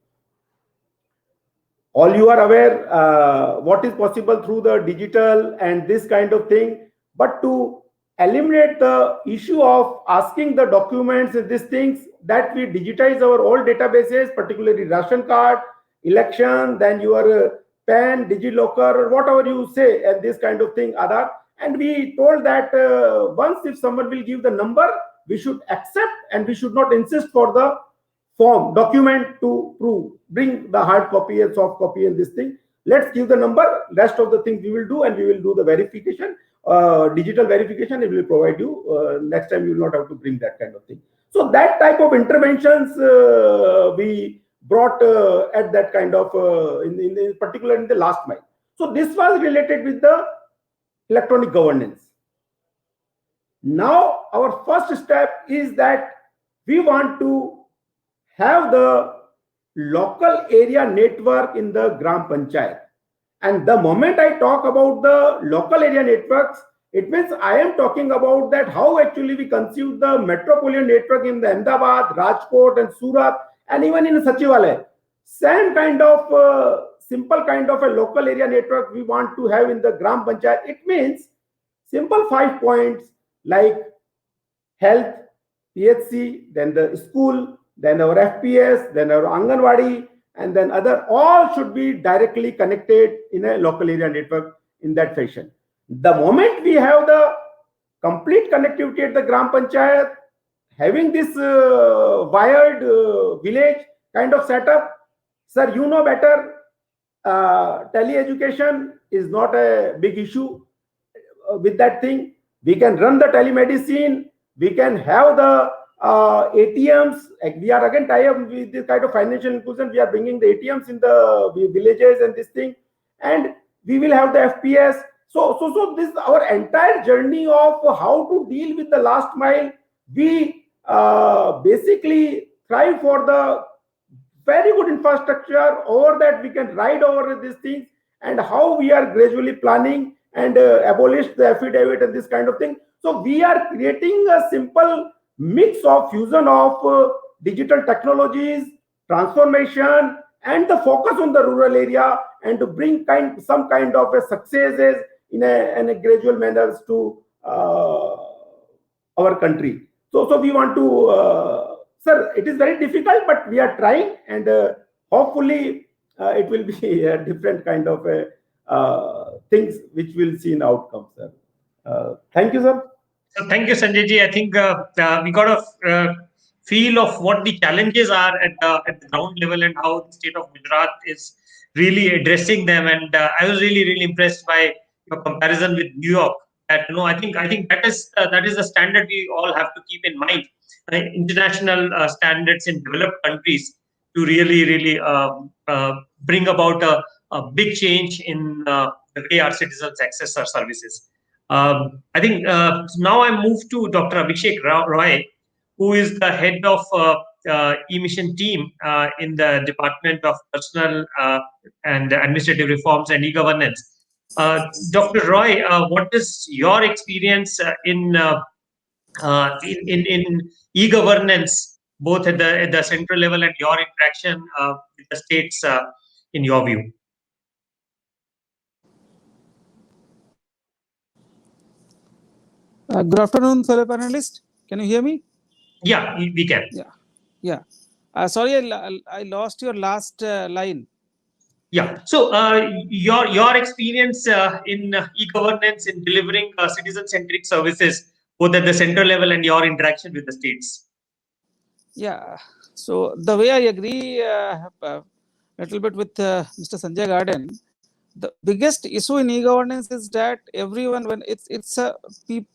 All you are aware what is possible through the digital and this kind of thing, but to eliminate the issue of asking the documents and these things, that we digitize our old databases, particularly ration card, election, then your PAN, DigiLocker, or whatever you say, and this kind of thing, Aadhaar. And we told that once if someone will give the number, we should accept and we should not insist for the form document to prove, bring the hard copy and soft copy and this thing. Let's give the number, rest of the things we will do, and we will do the verification, digital verification, it will provide you. Next time you will not have to bring that kind of thing. So that type of interventions we brought at that kind of, in particular in the last mile. So this was related with the electronic governance. Now our first step is that we want to have the local area network in the Gram Panchayat. And the moment I talk about the local area networks, it means I am talking about that how actually we conceive the metropolitan network in the Ahmedabad, Rajkot and Surat, and even in Sachivalaya. Same kind of simple kind of a local area network we want to have in the Gram Panchayat. It means simple 5 points like health, PHC, then the school, then our FPS, then our Anganwadi, and then other, all should be directly connected in a local area network in that fashion. The moment we have the complete connectivity at the Gram Panchayat, having this wired village kind of setup, sir, you know better, tele-education is not a big issue with that thing. We can run the telemedicine, we can have the ATMs. We are again tie up with this kind of financial inclusion. We are bringing the ATMs in the villages and this thing, and we will have the FPS. So this our entire journey of how to deal with the last mile. We basically try for the very good infrastructure. Over that we can ride over these things, and how we are gradually planning and abolish the affidavit and this kind of thing. So we are creating a simple mix of fusion of digital technologies, transformation, and the focus on the rural area, and to bring some kind of a successes in a gradual manner to our country. So we want to, sir, it is very difficult, but we are trying, and hopefully it will be a different kind of things which we'll see in outcomes, sir. Thank you, sir. So thank you, Sanjay ji. I think we got a feel of what the challenges are at the ground level and how the state of Gujarat is really addressing them. And I was really impressed by your comparison with New York. That I think that is the standard we all have to keep in mind. International standards in developed countries to really bring about a big change in the way our citizens access our services. I think now I move to Dr. Abhishek Roy, who is the head of e-mission team in the Department of Personal and Administrative Reforms and E-Governance. Dr. Roy, what is your experience in e-governance, both at the central level and your interaction with the states, in your view? Good afternoon, fellow panelists. Can you hear me? Yeah, we can. Yeah. Sorry, I lost your last line. Yeah. So your experience in e-governance in delivering citizen-centric services, both at the central level and your interaction with the states. Yeah. So the way I agree a little bit with Mr. Sanjay Garden, the biggest issue in e-governance is that everyone, when it's a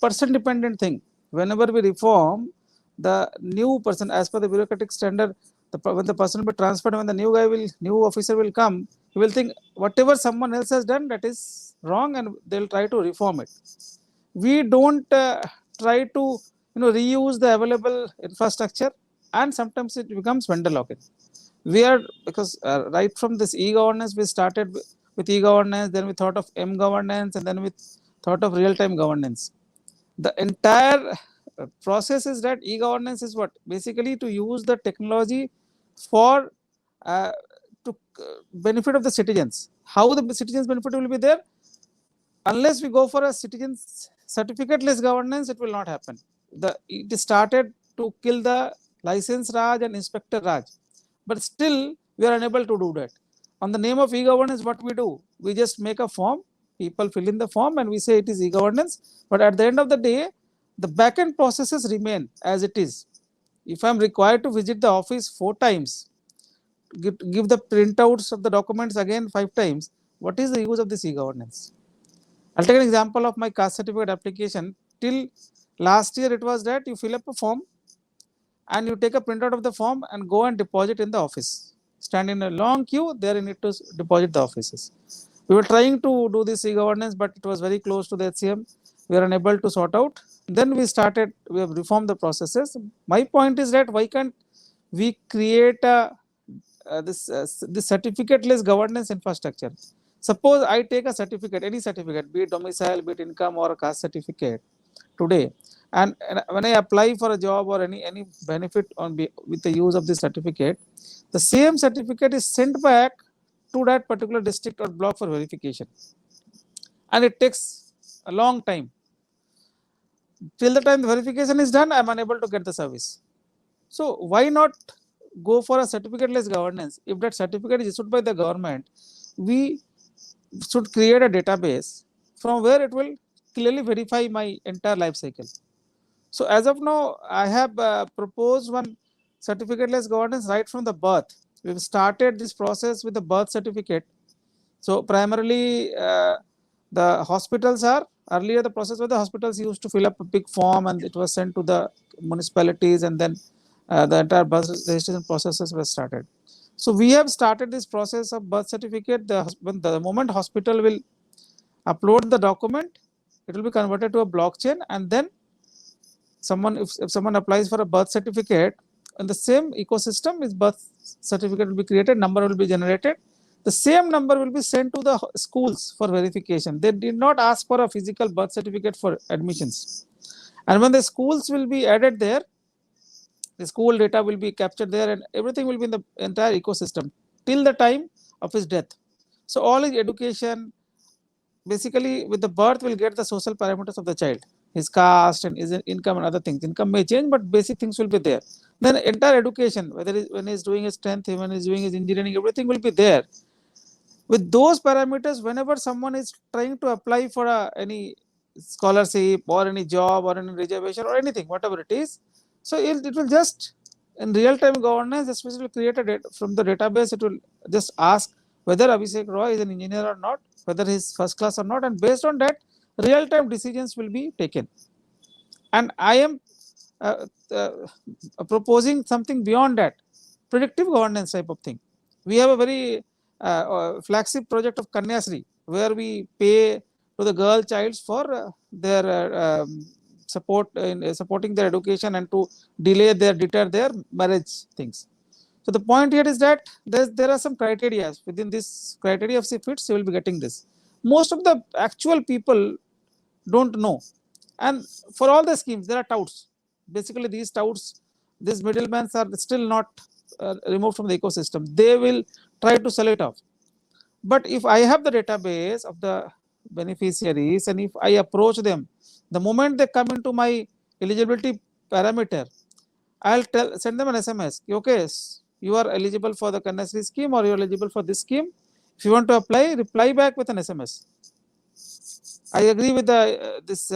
person-dependent thing. Whenever we reform, the new person, as per the bureaucratic standard, when the person will be transferred, when the new officer will come, he will think whatever someone else has done, that is wrong, and they'll try to reform it. We don't try to reuse the available infrastructure and sometimes it becomes vendor lock-in. We are, because right from this e-governance, we started with e-governance, then we thought of m-governance, and then we thought of real-time governance. The entire process is that e-governance is what? Basically to use the technology for to benefit of the citizens. How the citizens benefit will be there? Unless we go for a citizens certificate-less governance, it will not happen. It started to kill the license Raj and inspector Raj, but still we are unable to do that. On the name of e-governance, what we do? We just make a form, people fill in the form and we say it is e-governance, but at the end of the day, the back-end processes remain as it is. If I am required to visit the office 4 times, give the printouts of the documents again 5 times, what is the use of this e-governance? I'll take an example of my caste certificate application. Till last year, it was that you fill up a form and you take a printout of the form and go and deposit in the office. Stand in a long queue, there you need to deposit the offices. We were trying to do this e-governance, but it was very close to the HCM. We are unable to sort out. Then we have reformed the processes. My point is that why can't we create this certificate-less governance infrastructure? Suppose I take a certificate, any certificate, be it domicile, be it income or a caste certificate today, and when I apply for a job or any benefit with the use of this certificate, the same certificate is sent back to that particular district or block for verification, and it takes a long time. Till the time the verification is done, I am unable to get the service. So why not go for a certificate-less governance? If that certificate is issued by the government, we should create a database from where it will clearly verify my entire life cycle. So as of now, I have proposed one certificate-less governance right from the birth. We've started this process with the birth certificate. So primarily, the hospitals are, earlier the process where the hospitals used to fill up a big form and it was sent to the municipalities, and then the entire birth registration processes were started. So we have started this process of birth certificate. The moment hospital will upload the document, it will be converted to a blockchain, and then if someone applies for a birth certificate, in the same ecosystem, his birth certificate will be created, number will be generated. The same number will be sent to the schools for verification. They did not ask for a physical birth certificate for admissions. And when the schools will be added there, the school data will be captured there, and everything will be in the entire ecosystem till the time of his death. So all his education, basically with the birth, will get the social parameters of the child, his caste and his income and other things. Income may change, but basic things will be there. Then entire education, whether when he's doing his 10th, when he's doing his engineering, everything will be there. With those parameters, whenever someone is trying to apply for any scholarship or any job or any reservation or anything, whatever it is, so it will just, in real-time governance, especially create a data from the database, it will just ask whether Abhishek Roy is an engineer or not, whether he's first class or not, and based on that, real-time decisions will be taken. And I am proposing something beyond that, predictive governance type of thing. We have a very flagship project of Kanyasri, where we pay to the girl childs for their support in supporting their education and to deter their marriage things. So the point here is that there are some criteria. Within this criteria of fits, you will be getting this. Most of the actual people don't know. And for all the schemes, there are touts. Basically, these touts, these middlemen are still not removed from the ecosystem. They will try to sell it off. But if I have the database of the beneficiaries, and if I approach them, the moment they come into my eligibility parameter, I'll send them an SMS. Okay, you are eligible for the Kanyasri scheme, or you are eligible for this scheme. If you want to apply, reply back with an SMS. I agree with this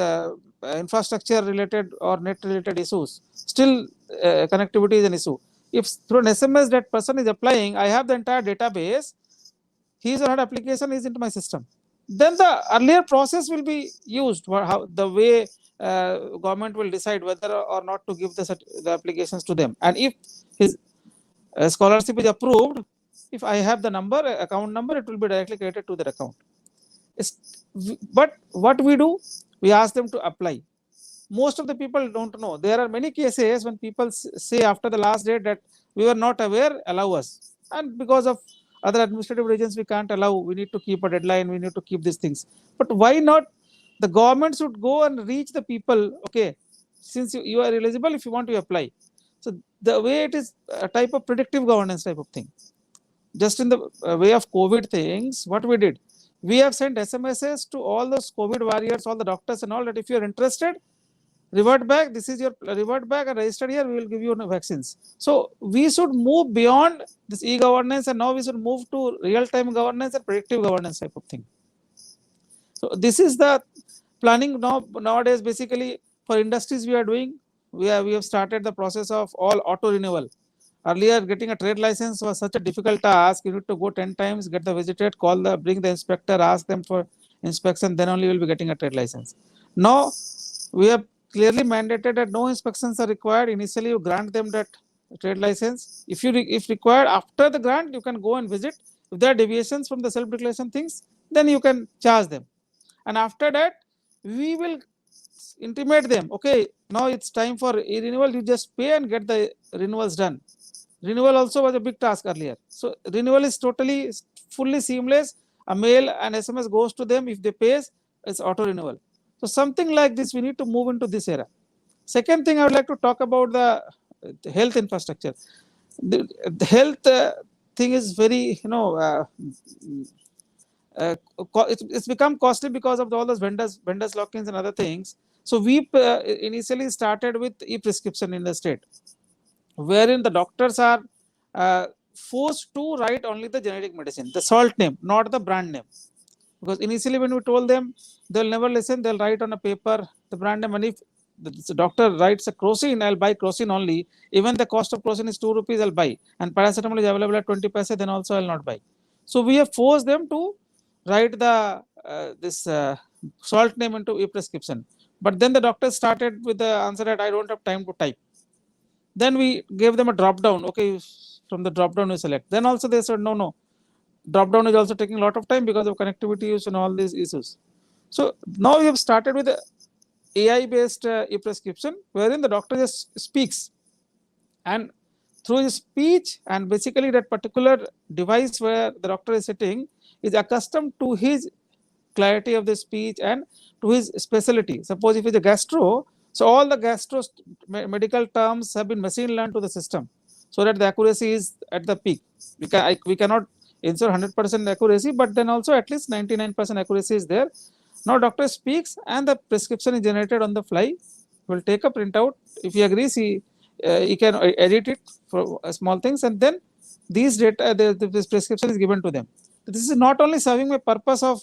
infrastructure related or net related issues. Still, connectivity is an issue. If through an SMS that person is applying, I have the entire database, his or her application is into my system. Then the earlier process will be used, the way government will decide whether or not to give the applications to them. And if his scholarship is approved, if I have the number, account number, it will be directly credited to their account. But what we do, we ask them to apply. most of the people don't know. There are many cases when people say after the last date that we were not aware, allow us. And because of other administrative reasons, we can't allow, we need to keep a deadline, we need to keep these things. But why not? The government should go and reach the people, okay, since you are eligible, if you want to apply. So the way it is a type of predictive governance type of thing. Just in the way of COVID things, what we did, we have sent SMSs to all those COVID warriors, all the doctors and all, that if you are interested, revert back, this is your revert back and register here, we will give you vaccines. So we should move beyond this e-governance, and now we should move to real-time governance and predictive governance type of thing. So this is the planning nowadays. Basically, for industries we are doing, we have started the process of all auto renewal. Earlier, getting a trade license was such a difficult task. You need to go 10 times, get the visitor, bring the inspector, ask them for inspection, then only you will be getting a trade license. Now, we have clearly mandated that no inspections are required. Initially, you grant them that trade license. If required, after the grant, you can go and visit. If there are deviations from the self-declaration things, then you can charge them. And after that, we will intimate them, okay, now it's time for e-renewal, you just pay and get the renewals done. Renewal also was a big task earlier. So renewal is totally, fully seamless. A mail and SMS goes to them. If they pay, it's auto renewal. So something like this, we need to move into this era. Second thing, I would like to talk about the health infrastructure. The health thing is very, it's become costly because of all those vendors lock-ins and other things. So we initially started with e-prescription in the state, wherein the doctors are forced to write only the generic medicine, the salt name, not the brand name. Because initially when we told them, they'll never listen, they'll write on a paper the brand name, and if the doctor writes a Crocin, I'll buy Crocin only. Even the cost of Crocin is 2 rupees, I'll buy. And paracetamol is available at 20 paise, then also I'll not buy. So we have forced them to write the salt name into e-prescription. But then the doctor started with the answer that I don't have time to type. Then we gave them a drop down. Okay, from the drop down you select. Then also they said no. Drop down is also taking a lot of time because of connectivity issues and all these issues. So now we have started with the AI based e-prescription, wherein the doctor just speaks, and through his speech and basically that particular device where the doctor is sitting is accustomed to his clarity of the speech and to his specialty. Suppose if it's a gastro, so all the gastro medical terms have been machine learned to the system, so that the accuracy is at the peak. We cannot ensure 100% accuracy, but then also at least 99% accuracy is there. Now doctor speaks and the prescription is generated on the fly. He will take a printout. If he agrees, he can edit it for small things, and then these data, this prescription is given to them. This is not only serving a purpose of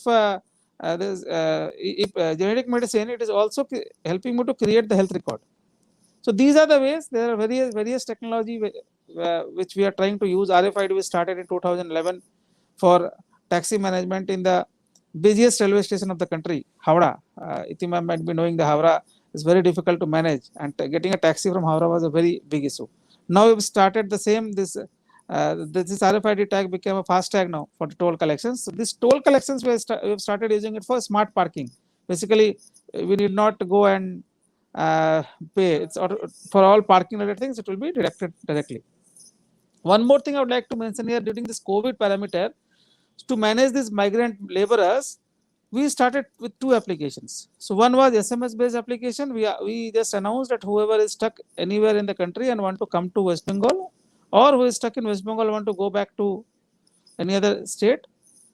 generic medicine, it is also helping me to create the health record. So these are the ways. There are various technology which we are trying to use. RFID we started in 2011 for taxi management in the busiest railway station of the country, Howrah. Itima might be knowing the Howrah is very difficult to manage, and getting a taxi from Howrah was a very big issue. Now we've started the same. This RFID tag became a fast tag now for the toll collections. So this toll collections we have started using it for smart parking. Basically, we need not go and pay. It's for all parking related things. It will be directed directly. One more thing I would like to mention here, during this COVID parameter, to manage these migrant laborers, we started with 2 applications. So one was SMS based application. We just announced that whoever is stuck anywhere in the country and want to come to West Bengal, or who is stuck in West Bengal want to go back to any other state,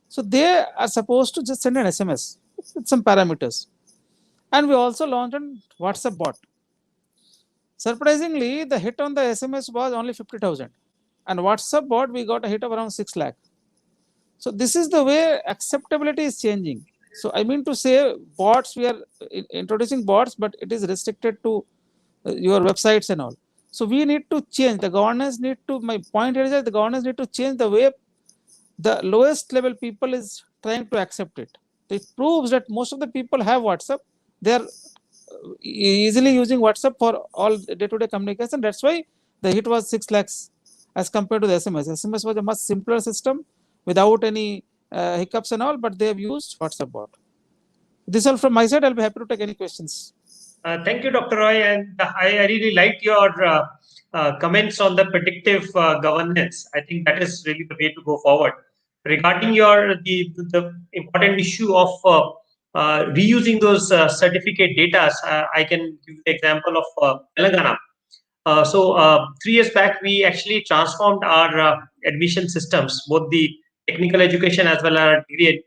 so they are supposed to just send an SMS with some parameters. And we also launched a WhatsApp bot. Surprisingly, the hit on the SMS was only 50,000, and WhatsApp bot we got a hit of around 6 lakh. So this is the way acceptability is changing. So I mean to say, bots, we are introducing bots, but it is restricted to your websites and all. So we need to change. The governance need to, my point here is that the governance need to change the way the lowest level people is trying to accept it. It proves that most of the people have WhatsApp. They are easily using WhatsApp for all day-to-day communication. That's why the hit was 6 lakhs as compared to the SMS. SMS was a much simpler system without any hiccups and all, but they have used WhatsApp bot. This all from my side. I'll be happy to take any questions. Thank you, Dr. Roy, and I really liked your comments on the predictive governance. I think that is really the way to go forward. Regarding the important issue of reusing those certificate data, I can give the example of Telangana. 3 years back, we actually transformed our admission systems, both the technical education as well as our degree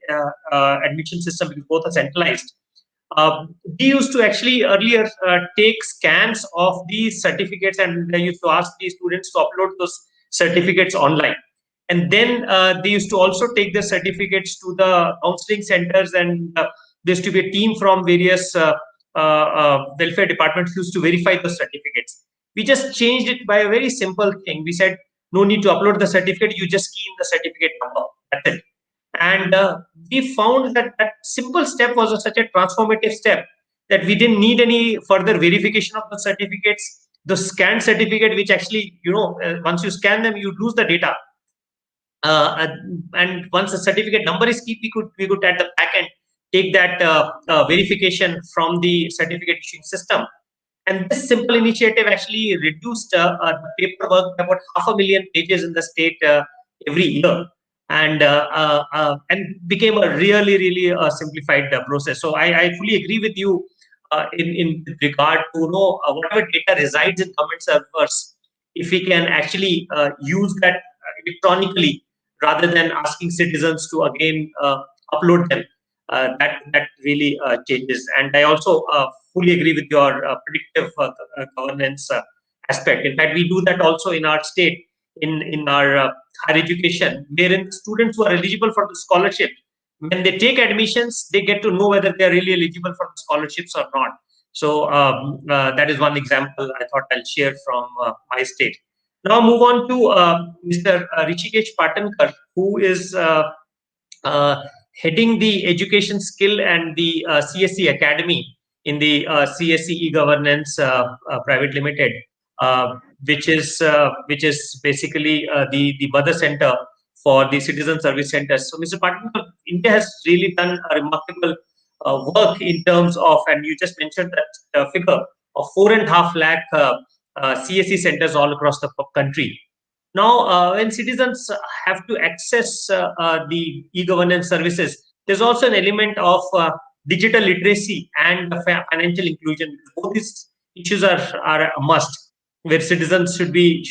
admission system, because both are centralized. We used to actually earlier take scans of these certificates, and they used to ask these students to upload those certificates online. And then they used to also take the certificates to the counseling centers, and there used to be a team from various welfare departments who used to verify those certificates. We just changed it by a very simple thing. We said, no need to upload the certificate, you just key in the certificate number. That's it. And we found that that simple step was such a transformative step that we didn't need any further verification of the certificates. The scanned certificate, which actually, once you scan them, you lose the data. And once the certificate number is key, we could at the back end take that verification from the certificate issuing system. And this simple initiative actually reduced paperwork by about 500,000 pages in the state every year, and became a really simplified process. So I fully agree with you in regard to whatever data resides in government servers, if we can actually use that electronically rather than asking citizens to again upload them. That really changes. And I also fully agree with your predictive governance aspect. In fact, we do that also in our state, in our higher education, wherein students who are eligible for the scholarship, when they take admissions, they get to know whether they are really eligible for the scholarships or not. So that is one example I thought I'll share from my state. Now move on to Mr. Rishikesh Patankar, who is uh, heading the education skill and the CSE Academy in the CSE e-governance private limited, which is basically the mother center for the citizen service centers. So, Mr. Patil, India has really done a remarkable work in terms of, and you just mentioned that figure of 4.5 lakh CSE centers all across the country. Now, when citizens have to access the e-governance services, there's also an element of digital literacy and financial inclusion. Both these issues are a must, where citizens should be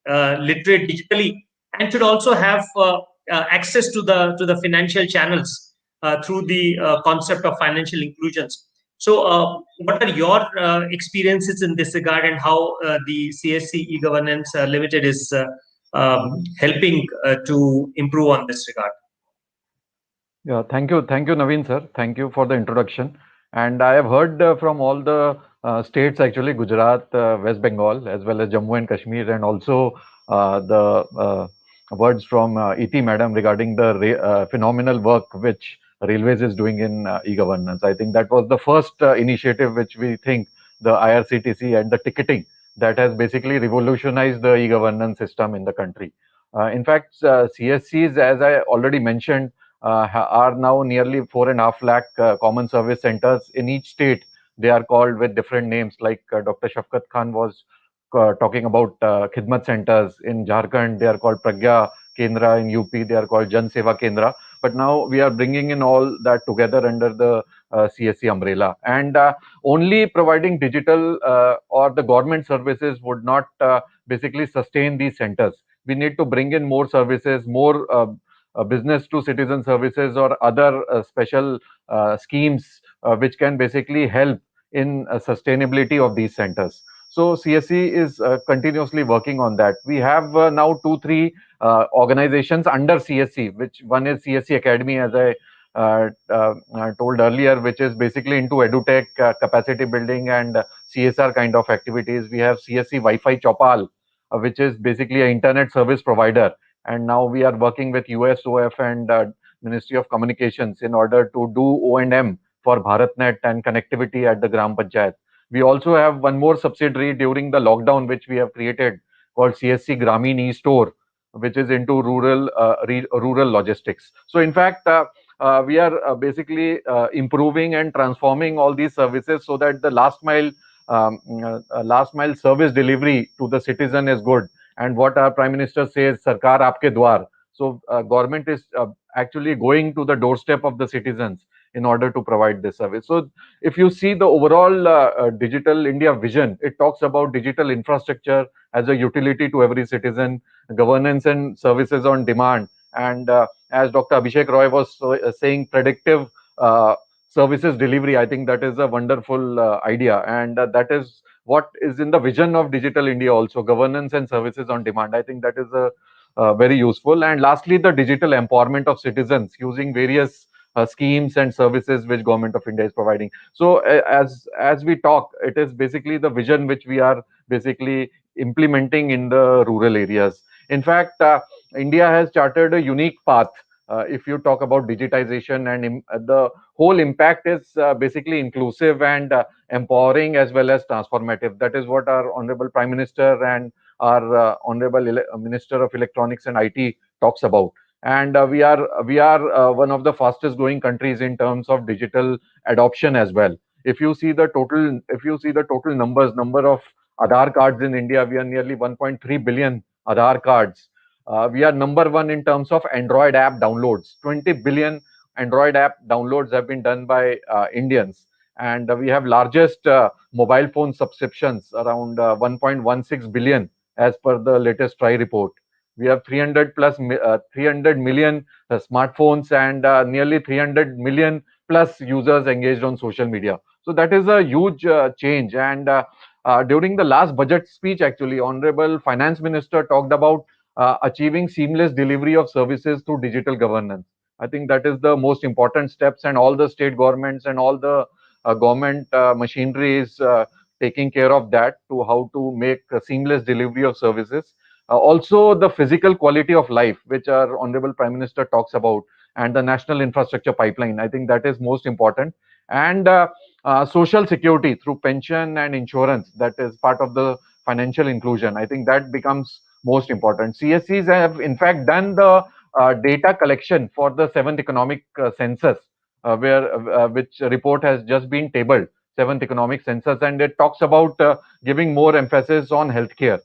literate digitally and should also have access to the financial channels through the concept of financial inclusions. So, what are your experiences in this regard, and how the CSC e-governance limited is helping to improve on this regard? Yeah, thank you, Naveen sir. Thank you for the introduction. And I have heard from all the states, actually, Gujarat, West Bengal, as well as Jammu and Kashmir, and also the words from ET Madam regarding the phenomenal work which Railways is doing in e-governance. I think that was the first initiative which we think the IRCTC and the ticketing that has basically revolutionized the e-governance system in the country. In fact, CSCs, as I already mentioned, are now nearly 4.5 lakh common service centers in each state. They are called with different names, like Dr. Shafkat Khan was talking about Khidmat centers. In Jharkhand, they are called Pragya Kendra. In UP, they are called Jan Seva Kendra. But now we are bringing in all that together under the CSC umbrella. And only providing digital or the government services would not basically sustain these centers. We need to bring in more services, more business to citizen services, or other special schemes which can basically help in sustainability of these centers. So CSE is continuously working on that. We have now 2-3 organizations under CSE, which one is CSE Academy, as I told earlier, which is basically into edutech, capacity building, and CSR kind of activities. We have CSE Wi-Fi Chopal, which is basically an internet service provider, and now we are working with USOF and Ministry of Communications in order to do O&M for BharatNet and connectivity at the Gram Panchayat. We also have one more subsidiary during the lockdown, which we have created, called CSC Grameen e-Store, which is into rural logistics. So in fact, we are basically improving and transforming all these services so that the last mile service delivery to the citizen is good. And what our Prime Minister says, Sarkar Aapke Dwar. So government is actually going to the doorstep of the citizens in order to provide this service. So if you see the overall digital India vision, it talks about digital infrastructure as a utility to every citizen, governance and services on demand, and as Dr. Abhishek Roy was saying, predictive services delivery. I think that is a wonderful idea, and that is what is in the vision of Digital India also, governance and services on demand. I think that is a very useful. And lastly, the digital empowerment of citizens using various schemes and services which Government of India is providing. So as we talk, it is basically the vision which we are basically implementing in the rural areas. In fact, India has charted a unique path. If you talk about digitization, and the whole impact is basically inclusive and empowering as well as transformative. That is what our Honorable Prime Minister and our Honorable Minister of Electronics and IT talks about. And we are one of the fastest growing countries in terms of digital adoption as well. If you see the total number of Aadhaar cards in India, we are nearly 1.3 billion Aadhaar cards. We are number one in terms of Android app downloads. 20 billion Android app downloads have been done by Indians, and we have largest mobile phone subscriptions, around 1.16 billion as per the latest TRAI report. We have 300 million smartphones, and nearly 300 million plus users engaged on social media. So that is a huge change. And during the last budget speech, actually, Honorable Finance Minister talked about achieving seamless delivery of services through digital governance. I think that is the most important steps, and all the state governments and all the government machinery is taking care of that, to how to make a seamless delivery of services. Also, the physical quality of life, which our Honorable Prime Minister talks about, and the national infrastructure pipeline. I think that is most important. And social security through pension and insurance, that is part of the financial inclusion. I think that becomes most important. CSCs have in fact done the data collection for the seventh economic census, where which report has just been tabled, seventh economic census, and it talks about giving more emphasis on healthcare.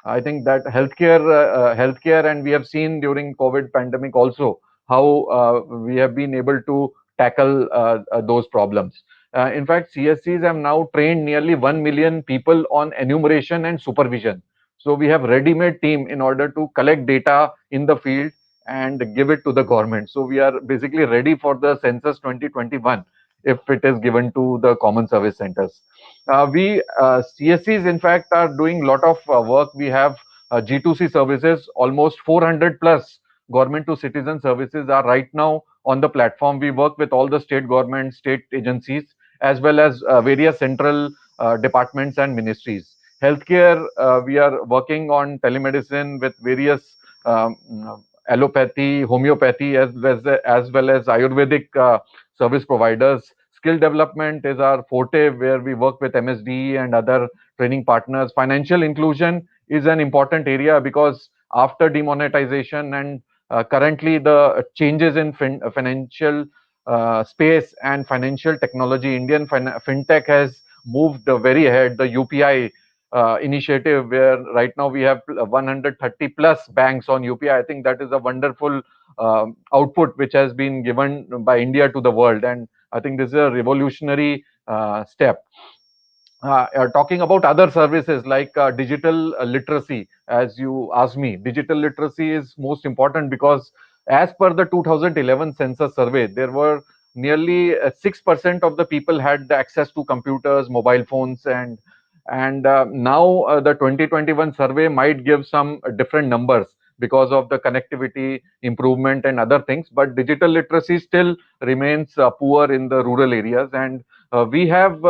I think that healthcare, and we have seen during COVID pandemic also how we have been able to tackle those problems. In fact, CSCs have now trained nearly 1 million people on enumeration and supervision. So we have ready-made team in order to collect data in the field and give it to the government. So we are basically ready for the census 2021 if it is given to the common service centers. We CSCs, in fact, are doing a lot of work. We have G2C services, almost 400 plus government to citizen services are right now on the platform. We work with all the state government, state agencies, as well as various central departments and ministries. Healthcare, we are working on telemedicine with various allopathy, homeopathy, as well as Ayurvedic service providers. Skill development is our forte, where we work with MSDE and other training partners. Financial inclusion is an important area, because after demonetization and currently the changes in financial space and financial technology, Indian fintech has moved very ahead. The UPI initiative, where right now we have 130 plus banks on UPI. I think that is a wonderful output which has been given by India to the world, and I think this is a revolutionary step. Talking about other services like digital literacy, as you asked me, digital literacy is most important, because as per the 2011 census survey, there were nearly 6% of the people had access to computers, mobile phones, and now the 2021 survey might give some different numbers because of the connectivity improvement and other things, but digital literacy still remains poor in the rural areas. And we have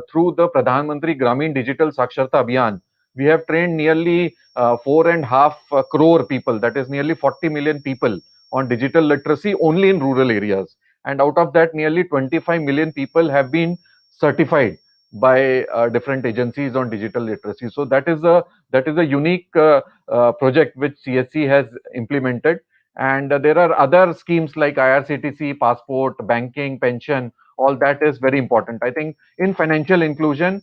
through the Pradhan Mantri Gramin Digital Saksharta Abhiyan, we have trained nearly 4.5 crore people, that is nearly 40 million people, on digital literacy only in rural areas. And out of that, nearly 25 million people have been certified by different agencies on digital literacy. So that is a unique project which CSC has implemented. And there are other schemes like IRCTC, passport, banking, pension. All that is very important. I think in financial inclusion,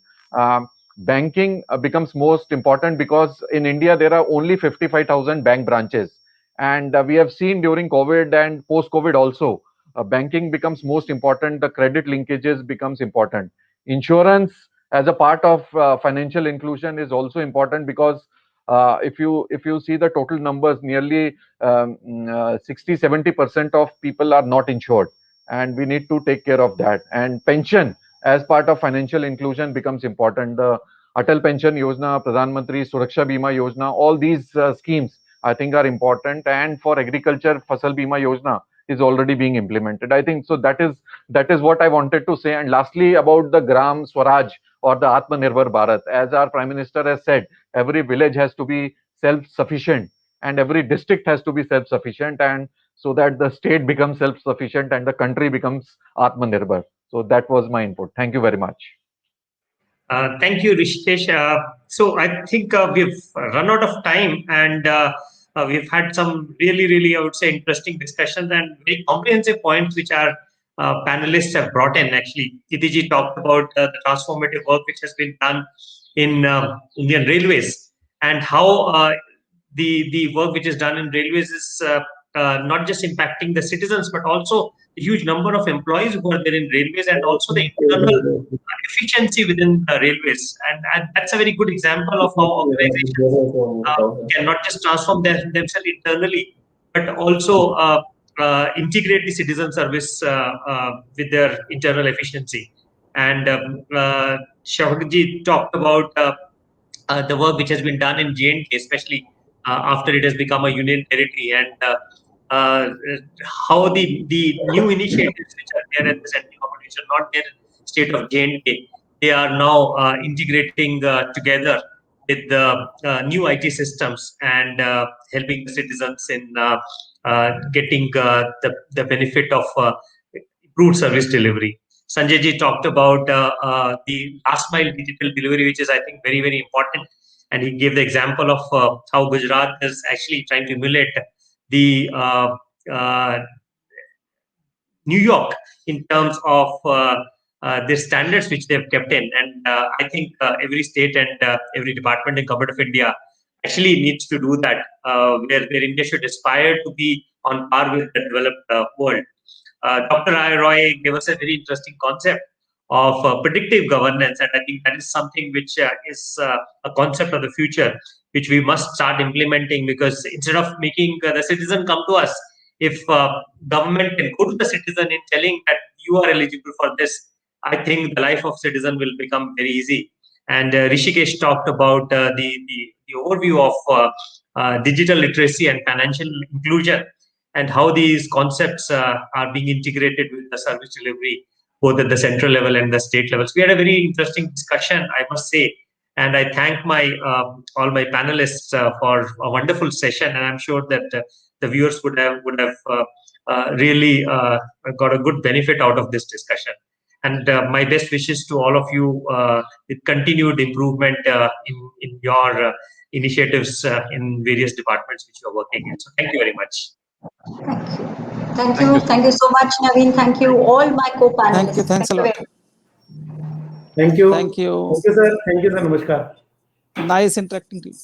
banking becomes most important because in India there are only 55,000 bank branches, and we have seen during COVID and post-COVID also, banking becomes most important. The credit linkages becomes important. Insurance as a part of financial inclusion is also important because if you see the total numbers, nearly 60-70% of people are not insured, and we need to take care of that. And pension as part of financial inclusion becomes important. The Atal Pension Yojana, Pradhan Mantri Suraksha Bima Yojana, all these schemes I think are important. And for agriculture, Fasal Bima Yojana is already being implemented. I think so. That is what I wanted to say. And lastly, about the Gram Swaraj or the Atmanirbhar Bharat, as our Prime Minister has said, every village has to be self-sufficient and every district has to be self-sufficient, and so that the state becomes self-sufficient and the country becomes Atmanirbhar. So that was my input. Thank you very much. Thank you, Rishikesh. So I think we've run out of time, and we've had some really, I would say, interesting discussions and very comprehensive points which our panelists have brought in. Actually, Idiji talked about the transformative work which has been done in Indian Railways, and how the work which is done in railways is not just impacting the citizens, but also a huge number of employees who are there in railways, and also the internal efficiency within the railways. And that's a very good example of how organizations can not just transform themselves internally, but also integrate the citizen service with their internal efficiency. And Shahagji talked about the work which has been done in J&K, especially after it has become a union territory, and how the new initiatives which are there at the central government, which are not there in the state of J&K, they are now integrating together with the new IT systems and helping the citizens in getting the benefit of improved service delivery. Sanjay ji talked about the last mile digital delivery, which is, I think, very important. And he gave the example of how Gujarat is actually trying to emulate the New York in terms of their standards which they've kept in. And I think every state and every department in Government of India actually needs to do that, where India should aspire to be on par with the developed world. Dr. Roy gave us a very interesting concept of predictive governance, and I think that is something which is a concept of the future, which we must start implementing, because instead of making the citizen come to us, if government can go to the citizen in telling that you are eligible for this, I think the life of citizen will become very easy. And Rishikesh talked about the overview of digital literacy and financial inclusion, and how these concepts are being integrated with the service delivery, both at the central level and the state levels. We had a very interesting discussion, I must say, and I thank my all my panelists for a wonderful session. And I'm sure that the viewers would have really got a good benefit out of this discussion. And my best wishes to all of you with continued improvement in your initiatives in various departments which you are working in. So thank you very much. Thank you. Thank you so much, Naveen. Thank you, all my co-panelists. Thank you. Thanks a lot. Thank you. Thank you. Thank you, sir. Thank you, sir. Namaskar. Nice interacting to you.